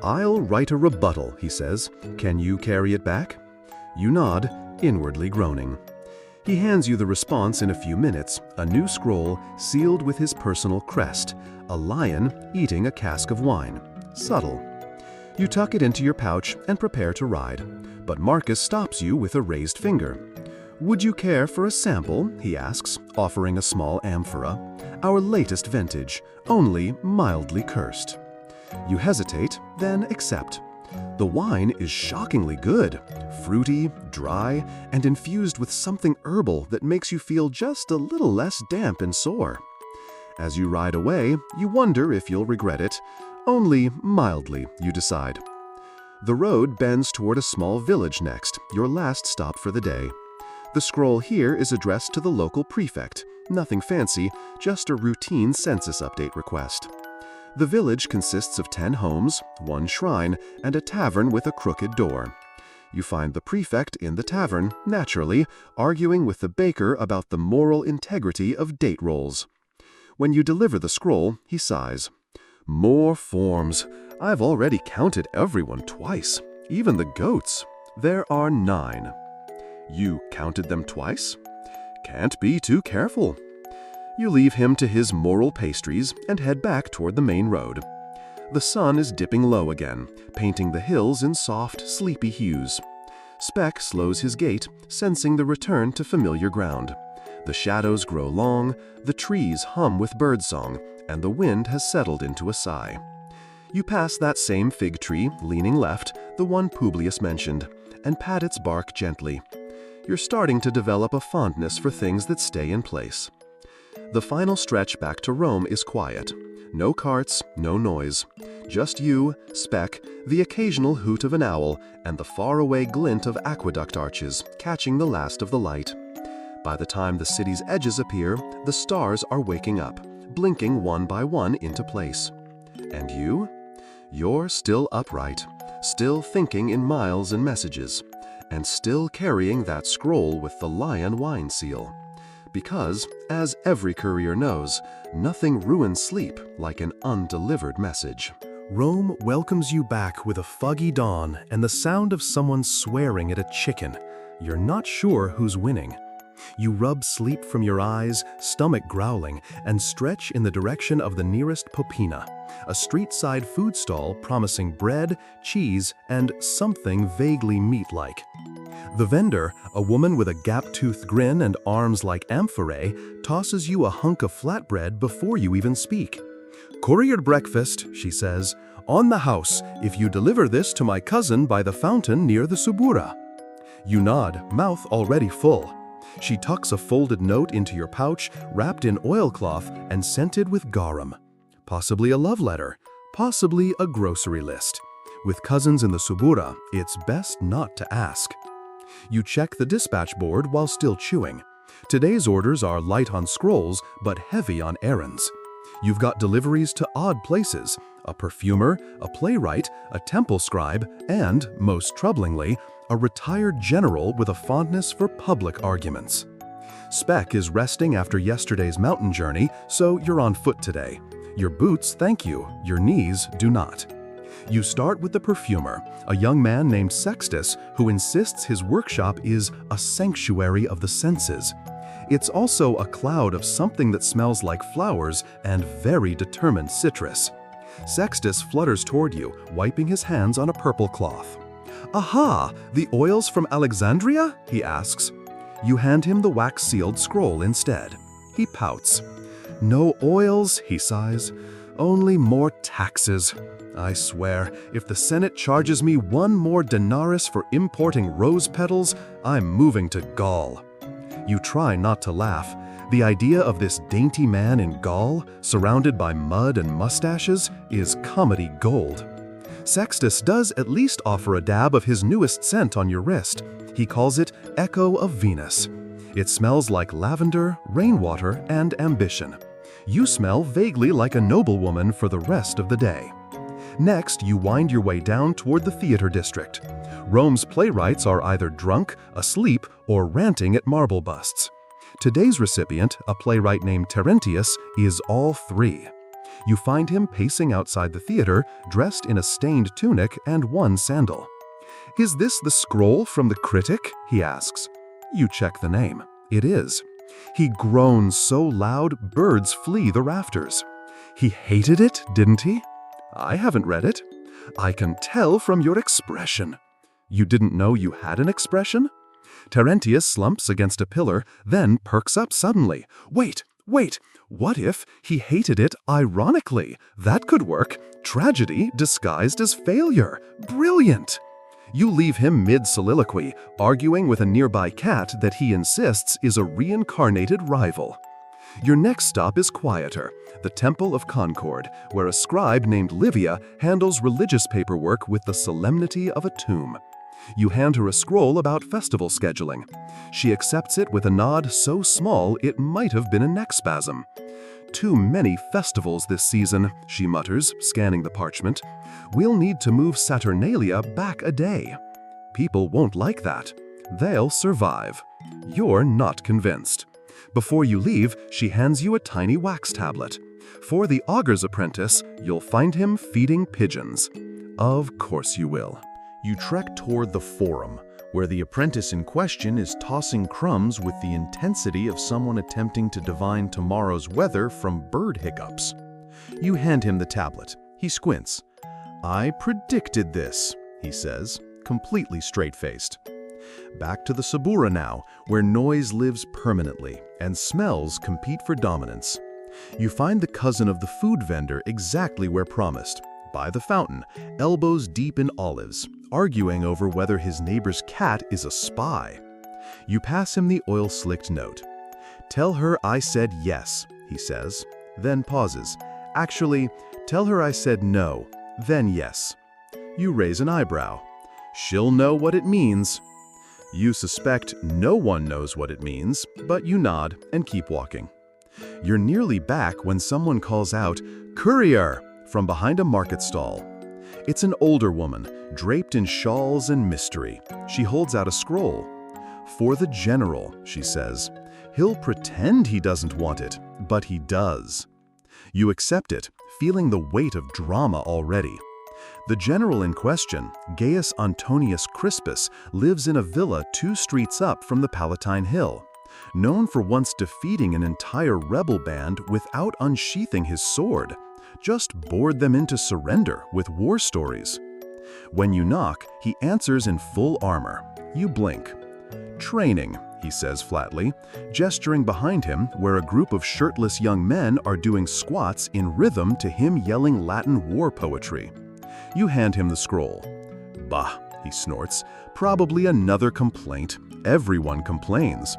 A: "I'll write a rebuttal," he says. "Can you carry it back?" You nod, inwardly groaning. He hands you the response in a few minutes, a new scroll sealed with his personal crest, a lion eating a cask of wine. Subtle. You tuck it into your pouch and prepare to ride, but Marcus stops you with a raised finger. "Would you care for a sample?" he asks, offering a small amphora. "Our latest vintage, only mildly cursed." You hesitate, then accept. The wine is shockingly good, fruity, dry, and infused with something herbal that makes you feel just a little less damp and sore. As you ride away, you wonder if you'll regret it. Only mildly, you decide. The road bends toward a small village next, your last stop for the day. The scroll here is addressed to the local prefect. Nothing fancy, just a routine census update request. The village consists of 10 homes, 1 shrine, and a tavern with a crooked door. You find the prefect in the tavern, naturally, arguing with the baker about the moral integrity of date rolls. When you deliver the scroll, he sighs. "More forms. I've already counted everyone twice, even the goats. There are 9. "You counted them twice?" "Can't be too careful." You leave him to his moral pastries and head back toward the main road. The sun is dipping low again, painting the hills in soft, sleepy hues. Speck slows his gait, sensing the return to familiar ground. The shadows grow long, the trees hum with birdsong, and the wind has settled into a sigh. You pass that same fig tree, leaning left, the one Publius mentioned, and pat its bark gently. You're starting to develop a fondness for things that stay in place. The final stretch back to Rome is quiet. No carts, no noise. Just you, Speck, the occasional hoot of an owl, and the faraway glint of aqueduct arches catching the last of the light. By the time the city's edges appear, the stars are waking up, blinking one by one into place. And you? You're still upright, still thinking in miles and messages, and still carrying that scroll with the lion wine seal. Because, as every courier knows, nothing ruins sleep like an undelivered message. Rome welcomes you back with a foggy dawn and the sound of someone swearing at a chicken. You're not sure who's winning. You rub sleep from your eyes, stomach growling, and stretch in the direction of the nearest popina, a street-side food stall promising bread, cheese, and something vaguely meat-like. The vendor, a woman with a gap-toothed grin and arms like amphorae, tosses you a hunk of flatbread before you even speak. "Courier breakfast," she says, "on the house, if you deliver this to my cousin by the fountain near the Subura." You nod, mouth already full. She tucks a folded note into your pouch, wrapped in oilcloth and scented with garum. Possibly a love letter, possibly a grocery list. With cousins in the Subura, it's best not to ask. You check the dispatch board while still chewing. Today's orders are light on scrolls, but heavy on errands. You've got deliveries to odd places: a perfumer, a playwright, a temple scribe, and, most troublingly, a retired general with a fondness for public arguments. Speck is resting after yesterday's mountain journey, so you're on foot today. Your boots thank you, your knees do not. You start with the perfumer, a young man named Sextus who insists his workshop is a sanctuary of the senses. It's also a cloud of something that smells like flowers and very determined citrus. Sextus flutters toward you, wiping his hands on a purple cloth. "Aha! The oils from Alexandria?" he asks. You hand him the wax-sealed scroll instead. He pouts. "No oils," he sighs. "Only more taxes. I swear, if the Senate charges me one more denarius for importing rose petals, I'm moving to Gaul." You try not to laugh. The idea of this dainty man in Gaul, surrounded by mud and mustaches, is comedy gold. Sextus does at least offer a dab of his newest scent on your wrist. He calls it Echo of Venus. It smells like lavender, rainwater, and ambition. You smell vaguely like a noblewoman for the rest of the day. Next, you wind your way down toward the theater district. Rome's playwrights are either drunk, asleep, or ranting at marble busts. Today's recipient, a playwright named Terentius, is all three. You find him pacing outside the theater, dressed in a stained tunic and one sandal. "Is this the scroll from the critic?" he asks. You check the name. It is. He groans so loud, birds flee the rafters. He hated it, didn't he? I haven't read it. I can tell from your expression. You didn't know you had an expression? Terentius slumps against a pillar, then perks up suddenly. Wait! What if he hated it ironically? That could work. Tragedy disguised as failure. Brilliant! You leave him mid-soliloquy, arguing with a nearby cat that he insists is a reincarnated rival. Your next stop is quieter, the Temple of Concord, where a scribe named Livia handles religious paperwork with the solemnity of a tomb. You hand her a scroll about festival scheduling. She accepts it with a nod so small it might have been a neck spasm. "Too many festivals this season," she mutters, scanning the parchment. "We'll need to move Saturnalia back a day." People won't like that. They'll survive. You're not convinced. Before you leave, she hands you a tiny wax tablet. For the augur's apprentice, you'll find him feeding pigeons. Of course you will. You trek toward the forum, where the apprentice in question is tossing crumbs with the intensity of someone attempting to divine tomorrow's weather from bird hiccups. You hand him the tablet. He squints. "I predicted this," he says, completely straight-faced. Back to the Subura now, where noise lives permanently and smells compete for dominance. You find the cousin of the food vendor exactly where promised,
C: by the fountain, elbows deep in olives, arguing over whether his neighbor's cat is a spy. You pass him the oil-slicked note. "Tell her I said yes," he says, then pauses. "Actually, tell her I said no, then yes." You raise an eyebrow. "She'll know what it means." You suspect no one knows what it means, but you nod and keep walking. You're nearly back when someone calls out, "Courier!" from behind a market stall. It's an older woman, draped in shawls and mystery. She holds out a scroll. "For the general," she says. "He'll pretend he doesn't want it, but he does." You accept it, feeling the weight of drama already. The general in question, Gaius Antonius Crispus, lives in a villa 2 streets up from the Palatine Hill. Known for once defeating an entire rebel band without unsheathing his sword, just bored them into surrender with war stories. When you knock, he answers in full armor. You blink. "Training," he says flatly, gesturing behind him where a group of shirtless young men are doing squats in rhythm to him yelling Latin war poetry. You hand him the scroll. "Bah," he snorts, "probably another complaint. Everyone complains.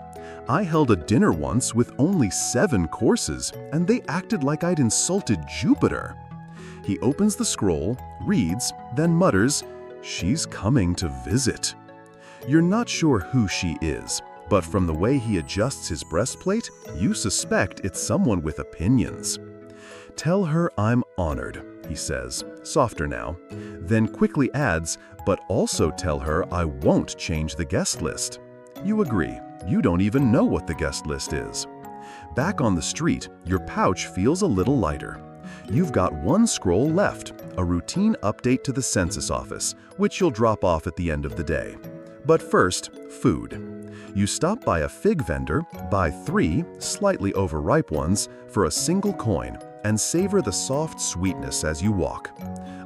C: I held a dinner once with only 7 courses, and they acted like I'd insulted Jupiter." He opens the scroll, reads, then mutters, "She's coming to visit." You're not sure who she is, but from the way he adjusts his breastplate, you suspect it's someone with opinions. "Tell her I'm honored," he says, softer now, then quickly adds, "but also tell her I won't change the guest list." You agree. You don't even know what the guest list is. Back on the street, your pouch feels a little lighter. You've got 1 scroll left, a routine update to the census office, which you'll drop off at the end of the day. But first, food. You stop by a fig vendor, buy 3 slightly overripe ones for a single coin, and savor the soft sweetness as you walk.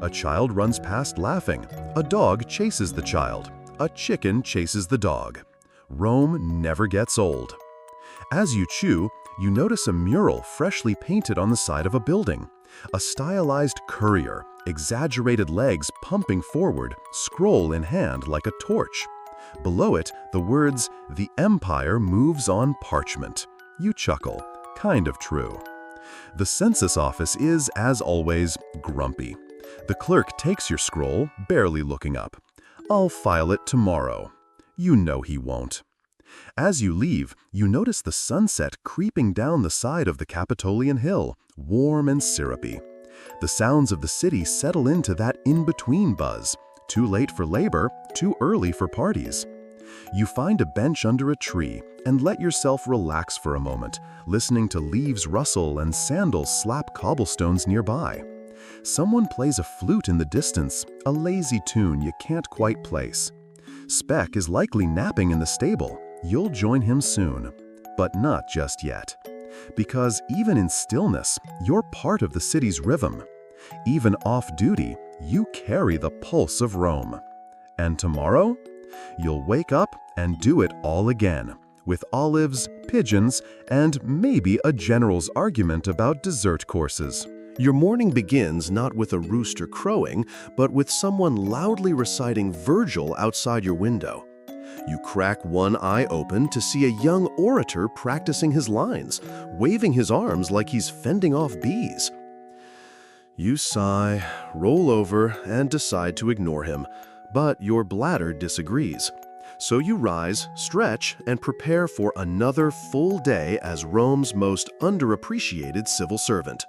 C: A child runs past laughing. A dog chases the child. A chicken chases the dog. Rome never gets old. As you chew, you notice a mural freshly painted on the side of a building. A stylized courier, exaggerated legs pumping forward, scroll in hand like a torch. Below it, the words, "The Empire moves on parchment." You chuckle. Kind of true. The census office is, as always, grumpy. The clerk takes your scroll, barely looking up. "I'll file it tomorrow." You know he won't. As you leave, you notice the sunset creeping down the side of the Capitolian Hill, warm and syrupy. The sounds of the city settle into that in-between buzz. Too late for labor, too early for parties. You find a bench under a tree and let yourself relax for a moment, listening to leaves rustle and sandals slap cobblestones nearby. Someone plays a flute in the distance, a lazy tune you can't quite place. Speck is likely napping in the stable. You'll join him soon. But not just yet. Because even in stillness, you're part of the city's rhythm. Even off-duty, you carry the pulse of Rome. And tomorrow? You'll wake up and do it all again, with olives, pigeons, and maybe a general's argument about dessert courses.
B: Your morning begins not with a rooster crowing, but with someone loudly reciting Virgil outside your window. You crack one eye open to see a young orator practicing his lines, waving his arms like he's fending off bees. You sigh, roll over, and decide to ignore him, but your bladder disagrees. So you rise, stretch, and prepare for another full day as Rome's most underappreciated civil servant.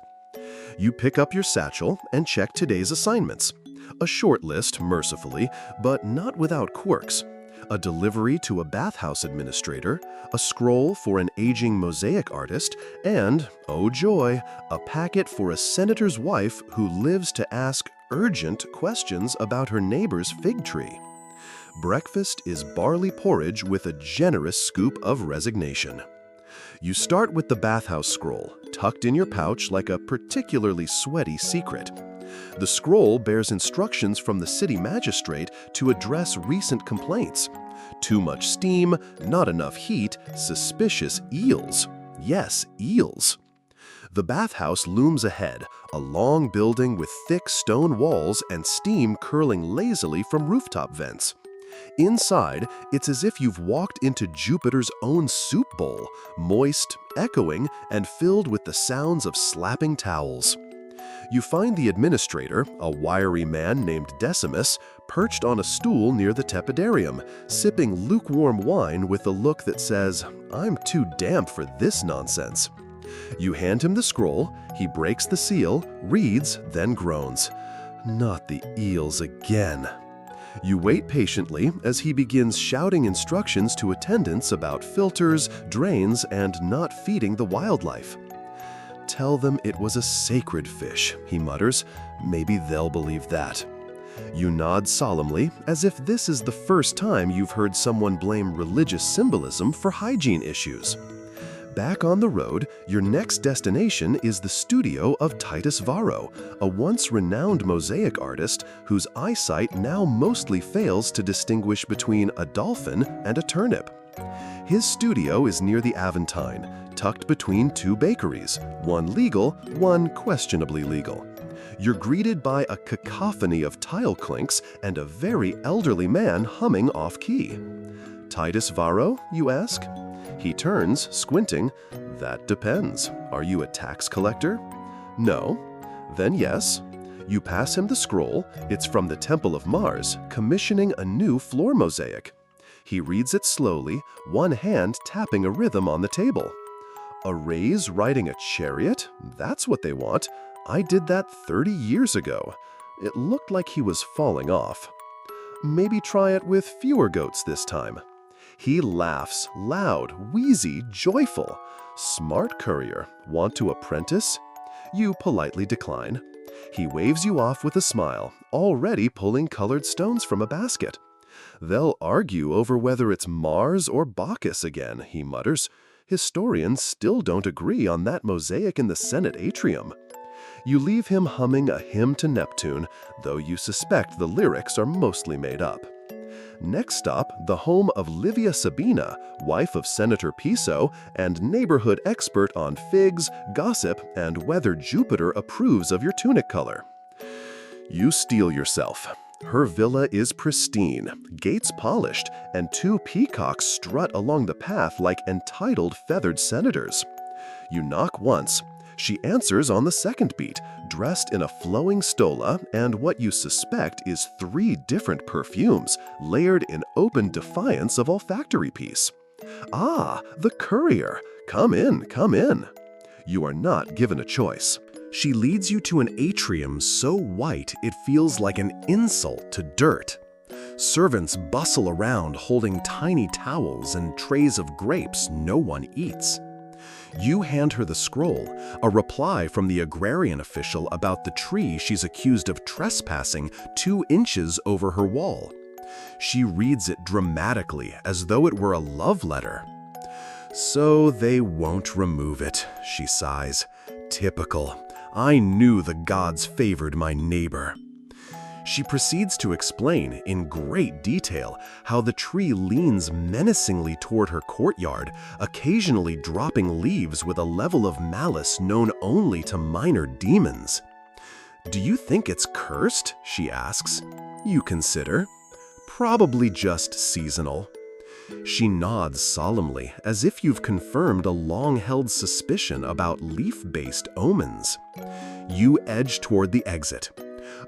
B: You pick up your satchel and check today's assignments. A short list, mercifully, but not without quirks. A delivery to a bathhouse administrator, a scroll for an aging mosaic artist, and, oh joy, a packet for a senator's wife who lives to ask urgent questions about her neighbor's fig tree. Breakfast is barley porridge with a generous scoop of resignation. You start with the bathhouse scroll, tucked in your pouch like a particularly sweaty secret. The scroll bears instructions from the city magistrate to address recent complaints. Too much steam, not enough heat, suspicious eels. Yes, eels. The bathhouse looms ahead, a long building with thick stone walls and steam curling lazily from rooftop vents. Inside, it's as if you've walked into Jupiter's own soup bowl, moist, echoing, and filled with the sounds of slapping towels. You find the administrator, a wiry man named Decimus, perched on a stool near the tepidarium, sipping lukewarm wine with a look that says, "I'm too damp for this nonsense." You hand him the scroll, he breaks the seal, reads, then groans. "Not the eels again." You wait patiently as he begins shouting instructions to attendants about filters, drains, and not feeding the wildlife. "Tell them it was a sacred fish," he mutters. "Maybe they'll believe that." You nod solemnly, as if this is the first time you've heard someone blame religious symbolism for hygiene issues. Back on the road, your next destination is the studio of Titus Varro, a once renowned mosaic artist whose eyesight now mostly fails to distinguish between a dolphin and a turnip. His studio is near the Aventine, tucked between two bakeries, one legal, one questionably legal. You're greeted by a cacophony of tile clinks and a very elderly man humming off-key. "Titus Varro?" you ask. He turns, squinting. "That depends. Are you a tax collector?" "No." "Then yes." You pass him the scroll. It's from the Temple of Mars, commissioning a new floor mosaic. He reads it slowly, one hand tapping a rhythm on the table. "A raise riding a chariot? That's what they want. I did that 30 years ago. It looked like he was falling off. Maybe try it with fewer goats this time." He laughs, loud, wheezy, joyful. "Smart courier. Want to apprentice?" You politely decline. He waves you off with a smile, already pulling colored stones from a basket. "They'll argue over whether it's Mars or Bacchus again," he mutters. "Historians still don't agree on that mosaic in the Senate atrium." You leave him humming a hymn to Neptune, though you suspect the lyrics are mostly made up. Next stop, the home of Livia Sabina, wife of Senator Piso and neighborhood expert on figs, gossip, and whether Jupiter approves of your tunic color. You steel yourself. Her villa is pristine, gates polished, and two peacocks strut along the path like entitled feathered senators. You knock once. She answers on the second beat, dressed in a flowing stola and what you suspect is 3 different perfumes, layered in open defiance of olfactory peace. "Ah, the courier! Come in, come in." You are not given a choice. She leads you to an atrium so white it feels like an insult to dirt. Servants bustle around holding tiny towels and trays of grapes no one eats. You hand her the scroll, a reply from the agrarian official about the tree she's accused of trespassing 2 inches over her wall. She reads it dramatically, as though it were a love letter. "So they won't remove it," she sighs. "Typical. I knew the gods favored my neighbor." She proceeds to explain in great detail how the tree leans menacingly toward her courtyard, occasionally dropping leaves with a level of malice known only to minor demons. "Do you think it's cursed?" she asks. You consider. "Probably just seasonal." She nods solemnly, as if you've confirmed a long-held suspicion about leaf-based omens. You edge toward the exit.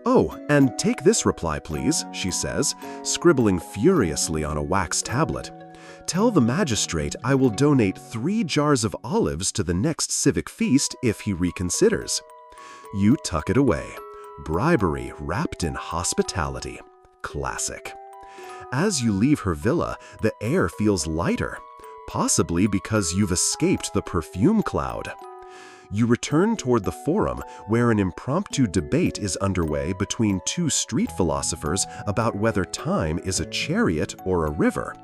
B: "Oh, and take this reply, please," she says, scribbling furiously on a wax tablet. "Tell the magistrate I will donate 3 jars of olives to the next civic feast if he reconsiders." You tuck it away. Bribery wrapped in hospitality. Classic. As you leave her villa, the air feels lighter, possibly because you've escaped the perfume cloud. You return toward the forum, where an impromptu debate is underway between 2 street philosophers about whether time is a chariot or a river.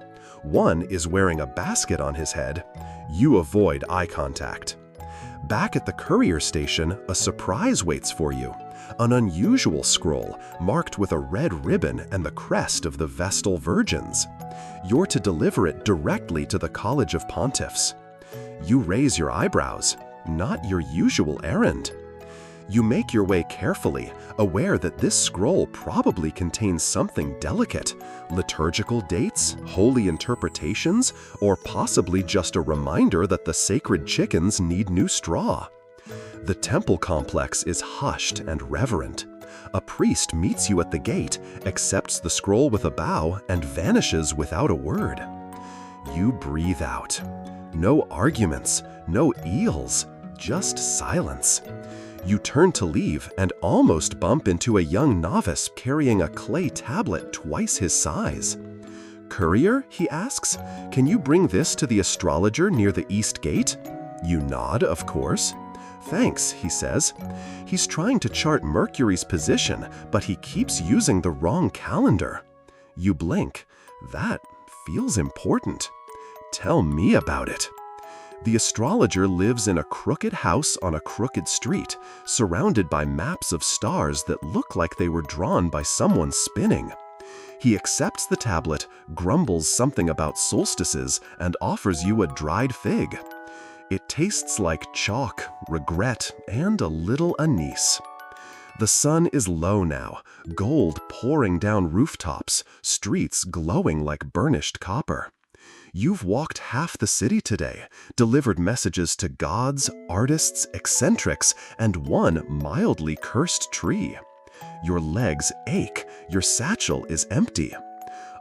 B: One is wearing a basket on his head. You avoid eye contact. Back at the courier station, a surprise waits for you. An unusual scroll, marked with a red ribbon and the crest of the Vestal Virgins. You're to deliver it directly to the College of Pontiffs. You raise your eyebrows. Not your usual errand.
A: You make your way carefully, aware that this scroll probably contains something delicate, liturgical dates, holy interpretations, or possibly just a reminder that the sacred chickens need new straw. The temple complex is hushed and reverent. A priest meets you at the gate, accepts the scroll with a bow, and vanishes without a word. You breathe out. No arguments, no eels, just silence. You turn to leave and almost bump into a young novice carrying a clay tablet twice his size. "Courier?" he asks. "Can you bring this to the astrologer near the east gate?" You nod, of course. "Thanks," he says. He's trying to chart Mercury's position, but he keeps using the wrong calendar. You blink. That feels important. "Tell me about it." The astrologer lives in a crooked house on a crooked street, surrounded by maps of stars that look like they were drawn by someone spinning. He accepts the tablet, grumbles something about solstices, and offers you a dried fig. It tastes like chalk, regret, and a little anise. The sun is low now, gold pouring down rooftops, streets glowing like burnished copper. You've walked half the city today, delivered messages to gods, artists, eccentrics, and one mildly cursed tree. Your legs ache, your satchel is empty.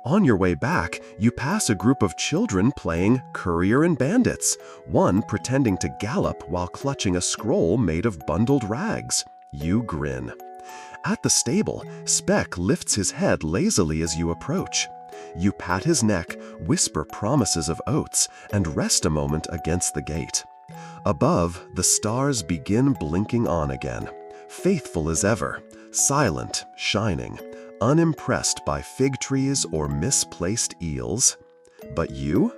A: On your way back, you pass a group of children playing courier and bandits, one pretending to gallop while clutching a scroll made of bundled rags. You grin. At the stable, Speck lifts his head lazily as you approach. You pat his neck, whisper promises of oats, and rest a moment against the gate. Above, the stars begin blinking on again, faithful as ever, silent, shining, unimpressed by fig trees or misplaced eels. But you?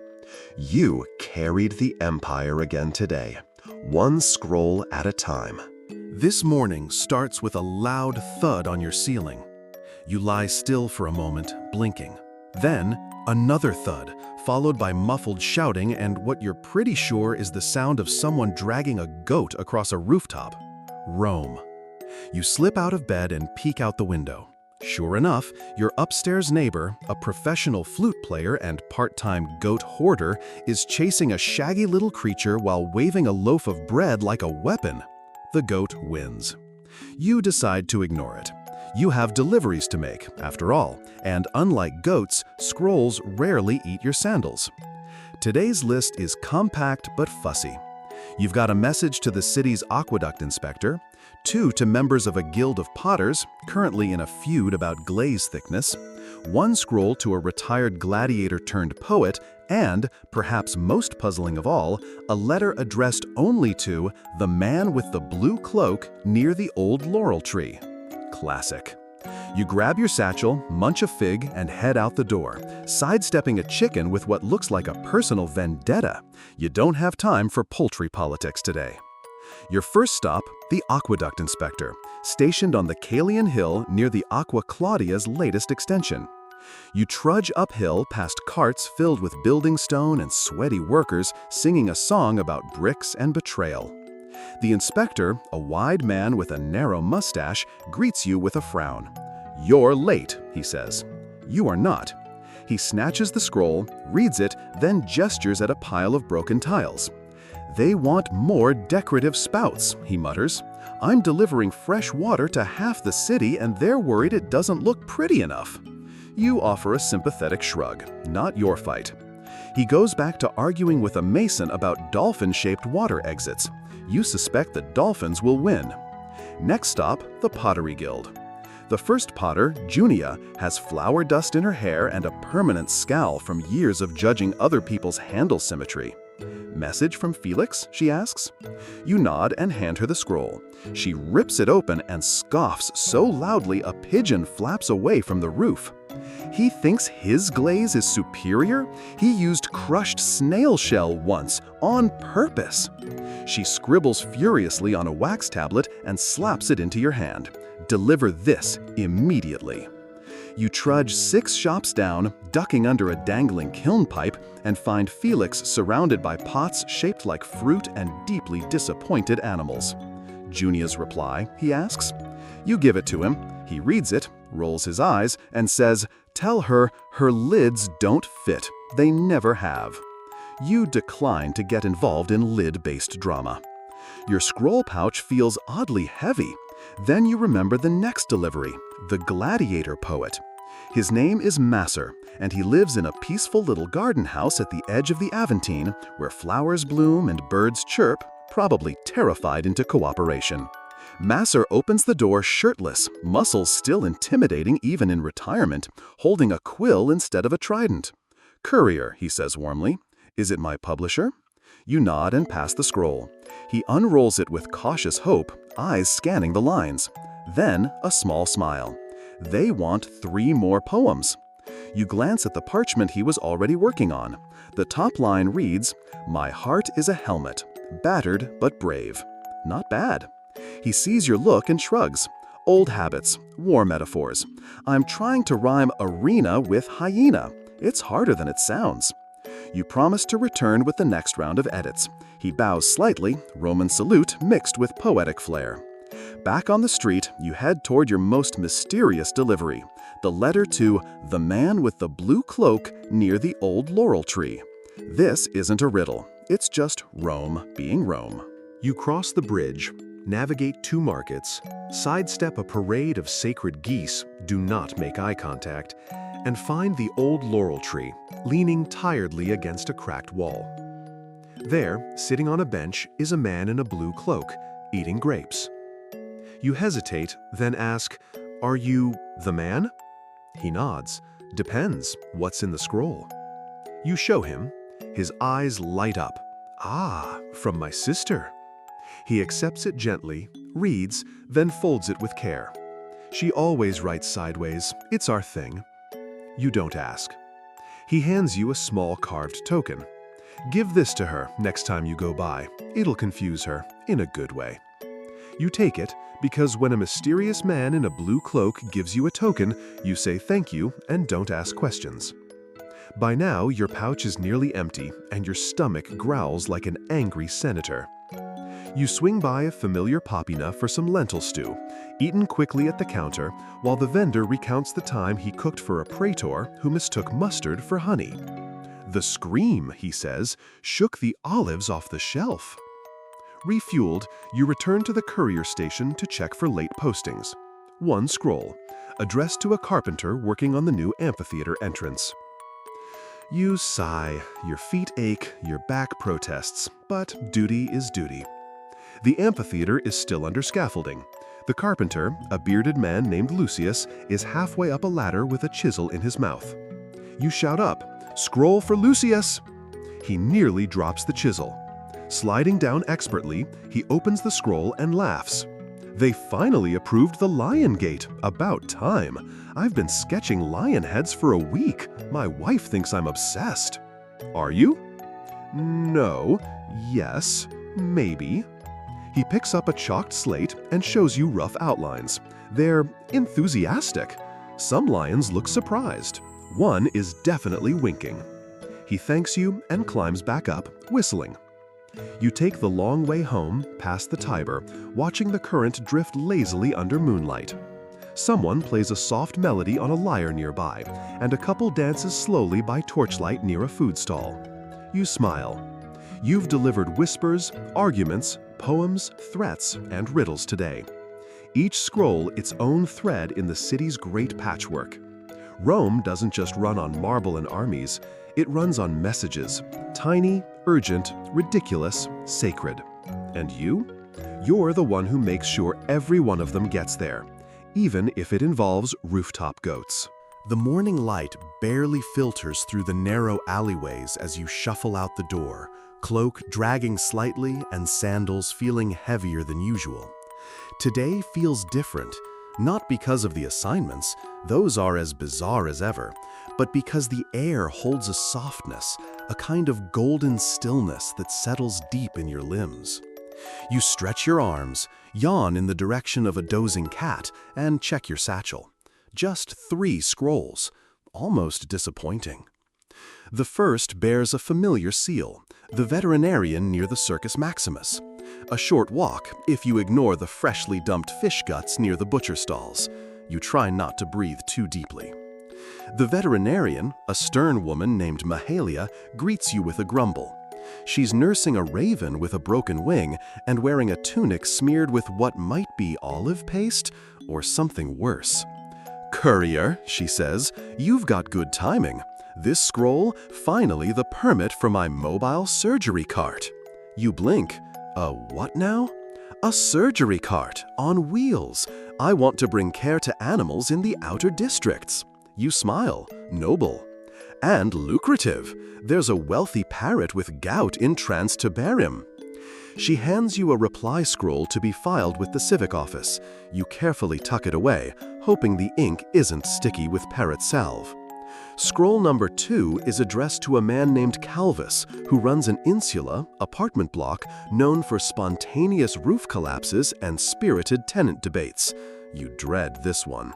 A: You carried the empire again today, one scroll at a time.
C: This morning starts with a loud thud on your ceiling. You lie still for a moment, blinking. Then, another thud, followed by muffled shouting and what you're pretty sure is the sound of someone dragging a goat across a rooftop. Rome. You slip out of bed and peek out the window. Sure enough, your upstairs neighbor, a professional flute player and part-time goat hoarder, is chasing a shaggy little creature while waving a loaf of bread like a weapon. The goat wins. You decide to ignore it. You have deliveries to make, after all, and unlike goats, scrolls rarely eat your sandals. Today's list is compact but fussy. You've got a message to the city's aqueduct inspector, 2 to members of a guild of potters, currently in a feud about glaze thickness, 1 scroll to a retired gladiator-turned-poet, and, perhaps most puzzling of all, a letter addressed only to the man with the blue cloak near the old laurel tree. Classic. You grab your satchel, munch a fig, and head out the door, sidestepping a chicken with what looks like a personal vendetta. You don't have time for poultry politics today. Your first stop, the aqueduct inspector, stationed on the Calian Hill near the Aqua Claudia's latest extension. You trudge uphill past carts filled with building stone and sweaty workers singing a song about bricks and betrayal. The inspector, a wide man with a narrow mustache, greets you with a frown. "You're late," he says. You are not. He snatches the scroll, reads it, then gestures at a pile of broken tiles. "They want more decorative spouts," he mutters. "I'm delivering fresh water to half the city and they're worried it doesn't look pretty enough." You offer a sympathetic shrug. Not your fight. He goes back to arguing with a mason about dolphin-shaped water exits. You suspect the dolphins will win. Next stop, the Pottery Guild. The first potter, Junia, has flour dust in her hair and a permanent scowl from years of judging other people's handle symmetry. "Message from Felix?" she asks. You nod and hand her the scroll. She rips it open and scoffs so loudly a pigeon flaps away from the roof. He thinks his glaze is superior? He used crushed snail shell once, on purpose. She scribbles furiously on a wax tablet and slaps it into your hand. "Deliver this immediately." You trudge 6 shops down, ducking under a dangling kiln pipe, and find Felix surrounded by pots shaped like fruit and deeply disappointed animals. Junia's reply, he asks. You give it to him. He reads it, rolls his eyes, and says, "Tell her her lids don't fit. They never have." You decline to get involved in lid-based drama. Your scroll pouch feels oddly heavy. Then you remember the next delivery, the gladiator poet. His name is Masser, and he lives in a peaceful little garden house at the edge of the Aventine, where flowers bloom and birds chirp, probably terrified into cooperation. Masser opens the door shirtless, muscles still intimidating even in retirement, holding a quill instead of a trident. "Courier," he says warmly. "Is it my publisher?" You nod and pass the scroll. He unrolls it with cautious hope, eyes scanning the lines. Then a small smile. They want 3 more poems. You glance at the parchment he was already working on. The top line reads, "My heart is a helmet, battered but brave." Not bad. He sees your look and shrugs. "Old habits, war metaphors. I'm trying to rhyme arena with hyena. It's harder than it sounds." You promise to return with the next round of edits. He bows slightly, Roman salute mixed with poetic flair. Back on the street, you head toward your most mysterious delivery, the letter to the man with the blue cloak near the old laurel tree. This isn't a riddle. It's just Rome being Rome.
A: You cross the bridge, navigate 2 markets, sidestep a parade of sacred geese, do not make eye contact, and find the old laurel tree, leaning tiredly against a cracked wall. There, sitting on a bench, is a man in a blue cloak, eating grapes. You hesitate, then ask, "Are you the man?" He nods. "Depends. What's in the scroll?" You show him. His eyes light up. "Ah, from my sister." He accepts it gently, reads, then folds it with care. "She always writes sideways. It's our thing." You don't ask. He hands you a small carved token. "Give this to her next time you go by. It'll confuse her, in a good way." You take it, because when a mysterious man in a blue cloak gives you a token, you say thank you and don't ask questions. By now, your pouch is nearly empty, and your stomach growls like an angry senator. You swing by a familiar popina for some lentil stew, eaten quickly at the counter, while the vendor recounts the time he cooked for a praetor who mistook mustard for honey. "The scream," he says, "shook the olives off the shelf." Refueled, you return to the courier station to check for late postings. 1 scroll, addressed to a carpenter working on the new amphitheater entrance. You sigh, your feet ache, your back protests, but duty is duty. The amphitheater is still under scaffolding. The carpenter, a bearded man named Lucius, is halfway up a ladder with a chisel in his mouth. You shout up, "Scroll for Lucius!" He nearly drops the chisel. Sliding down expertly, he opens the scroll and laughs. "They finally approved the lion gate. About time. I've been sketching lion heads for a week. My wife thinks I'm obsessed." "Are you?" "No. Yes. Maybe." He picks up a chalked slate and shows you rough outlines. They're enthusiastic. Some lions look surprised. One is definitely winking. He thanks you and climbs back up, whistling. You take the long way home, past the Tiber, watching the current drift lazily under moonlight. Someone plays a soft melody on a lyre nearby, and a couple dances slowly by torchlight near a food stall. You smile. You've delivered whispers, arguments, poems, threats, and riddles today. Each scroll its own thread in the city's great patchwork. Rome doesn't just run on marble and armies, it runs on messages, tiny, urgent, ridiculous, sacred. And you? You're the one who makes sure every one of them gets there, even if it involves rooftop goats. The morning light barely filters through the narrow alleyways as you shuffle out the door, cloak dragging slightly and sandals feeling heavier than usual. Today feels different, not because of the assignments, those are as bizarre as ever, but because the air holds a softness, a kind of golden stillness that settles deep in your limbs. You stretch your arms, yawn in the direction of a dozing cat, and check your satchel. Just 3 scrolls, almost disappointing. The first bears a familiar seal, the veterinarian near the Circus Maximus.
B: A short walk if you ignore the freshly dumped fish guts near the butcher stalls. You try not to breathe too deeply. The veterinarian, a stern woman named Mahalia, greets you with a grumble. She's nursing a raven with a broken wing and wearing a tunic smeared with what might be olive paste or something worse. "Courier," she says, "you've got good timing. This scroll, finally the permit for my mobile surgery cart." You blink. "A what now?" "A surgery cart, on wheels. I want to bring care to animals in the outer districts." You smile. "Noble." "And lucrative. There's a wealthy parrot with gout entranced to bear him." She hands you a reply scroll to be filed with the civic office. You carefully tuck it away, hoping the ink isn't sticky with parrot salve. Scroll number 2 is addressed to a man named Calvis, who runs an insula, apartment block, known for spontaneous roof collapses and spirited tenant debates. You dread this one.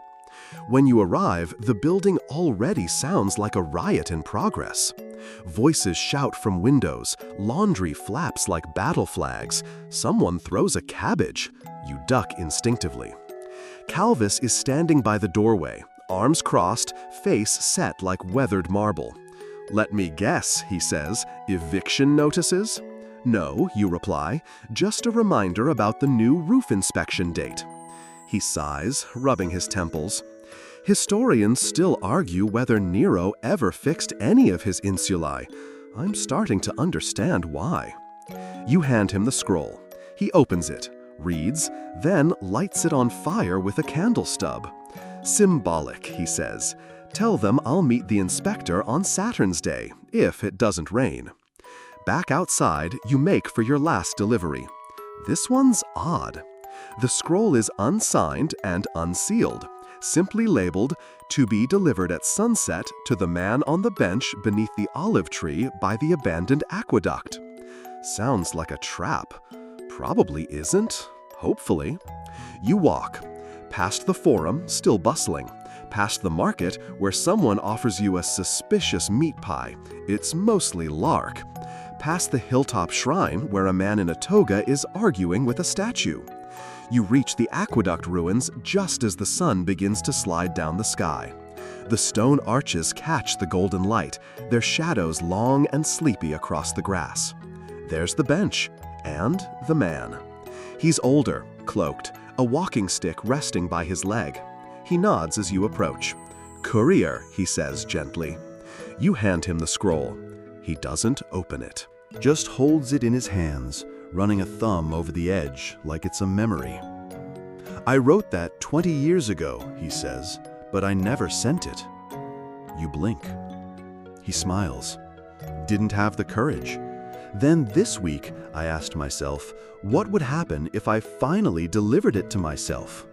B: When you arrive, the building already sounds like a riot in progress. Voices shout from windows, laundry flaps like battle flags, someone throws a cabbage. You duck instinctively. Calvis is standing by the doorway, arms crossed, face set like weathered marble. "Let me guess," he says, "eviction notices?" "No," you reply, "just a reminder about the new roof inspection date." He sighs, rubbing his temples. Historians still argue whether Nero ever fixed any of his insulae. I'm starting to understand why. You hand him the scroll. He opens it, reads, then lights it on fire with a candle stub. "Symbolic," he says. "Tell them I'll meet the inspector on Saturn's Day, if it doesn't rain." Back outside, you make for your last delivery. This one's odd. The scroll is unsigned and unsealed, simply labeled, "To be delivered at sunset to the man on the bench beneath the olive tree by the abandoned aqueduct." Sounds like a trap. Probably isn't. Hopefully. You walk. Past the forum, still bustling. Past the market, where someone offers you a suspicious meat pie. It's mostly lark. Past the hilltop shrine, where a man in a toga is arguing with a statue. You reach the aqueduct ruins just as the sun begins to slide down the sky. The stone arches catch the golden light, their shadows long and sleepy across the grass. There's the bench, and the man. He's older, cloaked, a walking stick resting by his leg. He nods as you approach. "Courier," he says gently. You hand him the scroll. He doesn't open it, just holds it in his hands, running a thumb over the edge like it's a memory. "I wrote that 20 years ago," he says, "but I never sent it." You blink. He smiles. "Didn't have the courage." Then this week, I asked myself, what would happen if I finally delivered it to myself?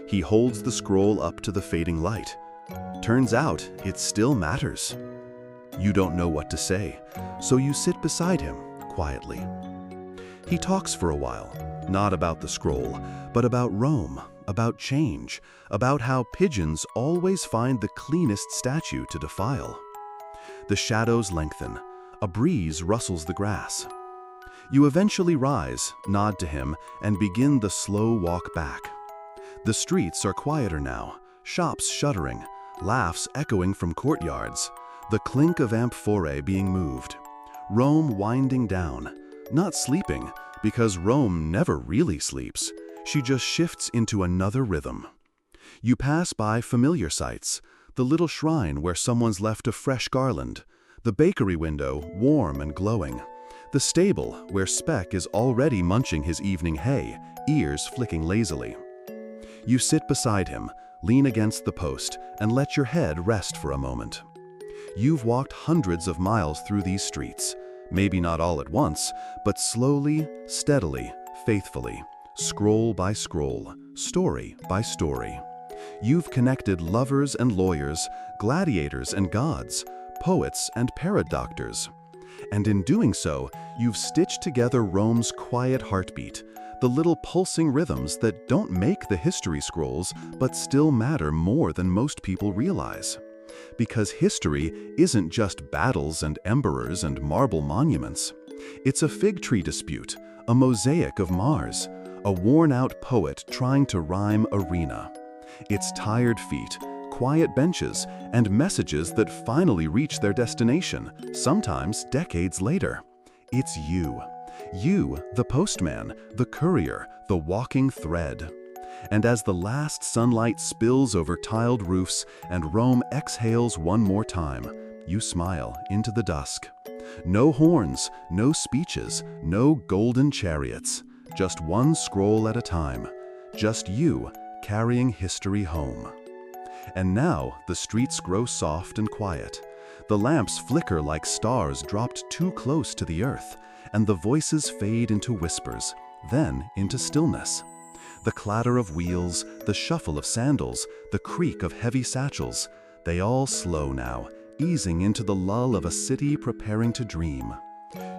B: He holds the scroll up to the fading light. Turns out, it still matters. You don't know what to say, so you sit beside him, quietly. He talks for a while, not about the scroll, but about Rome, about change, about how pigeons always find the cleanest statue to defile. The shadows lengthen. A breeze rustles the grass. You eventually rise, nod to him, and begin the slow walk back. The streets are quieter now, shops shuttering, laughs echoing from courtyards, the clink of amphorae being moved. Rome winding down, not sleeping, because Rome never really sleeps. She just shifts into another rhythm. You pass by familiar sights, the little shrine where someone's left a fresh garland, the bakery window warm and glowing, the stable where Speck is already munching his evening hay, ears flicking lazily. You sit beside him, lean against the post, and let your head rest for a moment. You've walked hundreds of miles through these streets, maybe not all at once, but slowly, steadily, faithfully, scroll by scroll, story by story. You've connected lovers and lawyers, gladiators and gods, poets and paradoctors. And in doing so, you've stitched together Rome's quiet heartbeat, the little pulsing rhythms that don't make the history scrolls but still matter more than most people realize. Because history isn't just battles and emperors and marble monuments.
C: It's a fig tree dispute, a mosaic of Mars, a worn-out poet trying to rhyme arena. It's tired feet, quiet benches, and messages that finally reach their destination, sometimes decades later. It's you. You, the postman, the courier, the walking thread. And as the last sunlight spills over tiled roofs and Rome exhales one more time, you smile into the dusk. No horns, no speeches, no golden chariots. Just one scroll at a time. Just you, carrying history home. And now the streets grow soft and quiet. The lamps flicker like stars dropped too close to the earth, and the voices fade into whispers, then into stillness. The clatter of wheels, the shuffle of sandals, the creak of heavy satchels, they all slow now, easing into the lull of a city preparing to dream.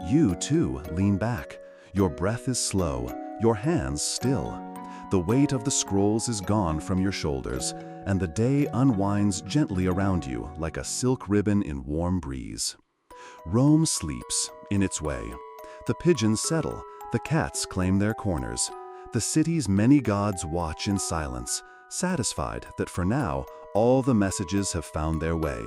C: You, too, lean back. Your breath is slow, your hands still. The weight of the scrolls is gone from your shoulders, and the day unwinds gently around you like a silk ribbon in warm breeze. Rome sleeps, in its way. The pigeons settle, the cats claim their corners. The city's many gods watch in silence, satisfied that for now, all the messages have found their way.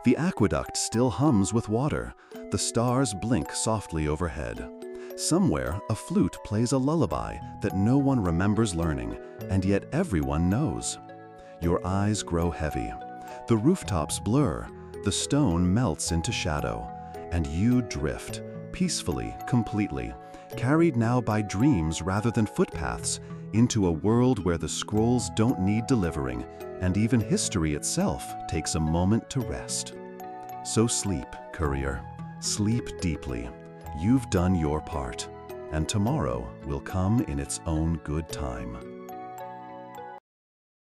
C: The aqueduct still hums with water. The stars blink softly overhead. Somewhere, a flute plays a lullaby that no one remembers learning, and yet everyone knows. Your eyes grow heavy. The rooftops blur. The stone melts into shadow. And you drift, peacefully, completely, carried now by dreams rather than footpaths, into a world where the scrolls don't need delivering, and even history itself takes a moment to rest. So sleep, courier. Sleep deeply. You've done your part, and tomorrow will come in its own good time.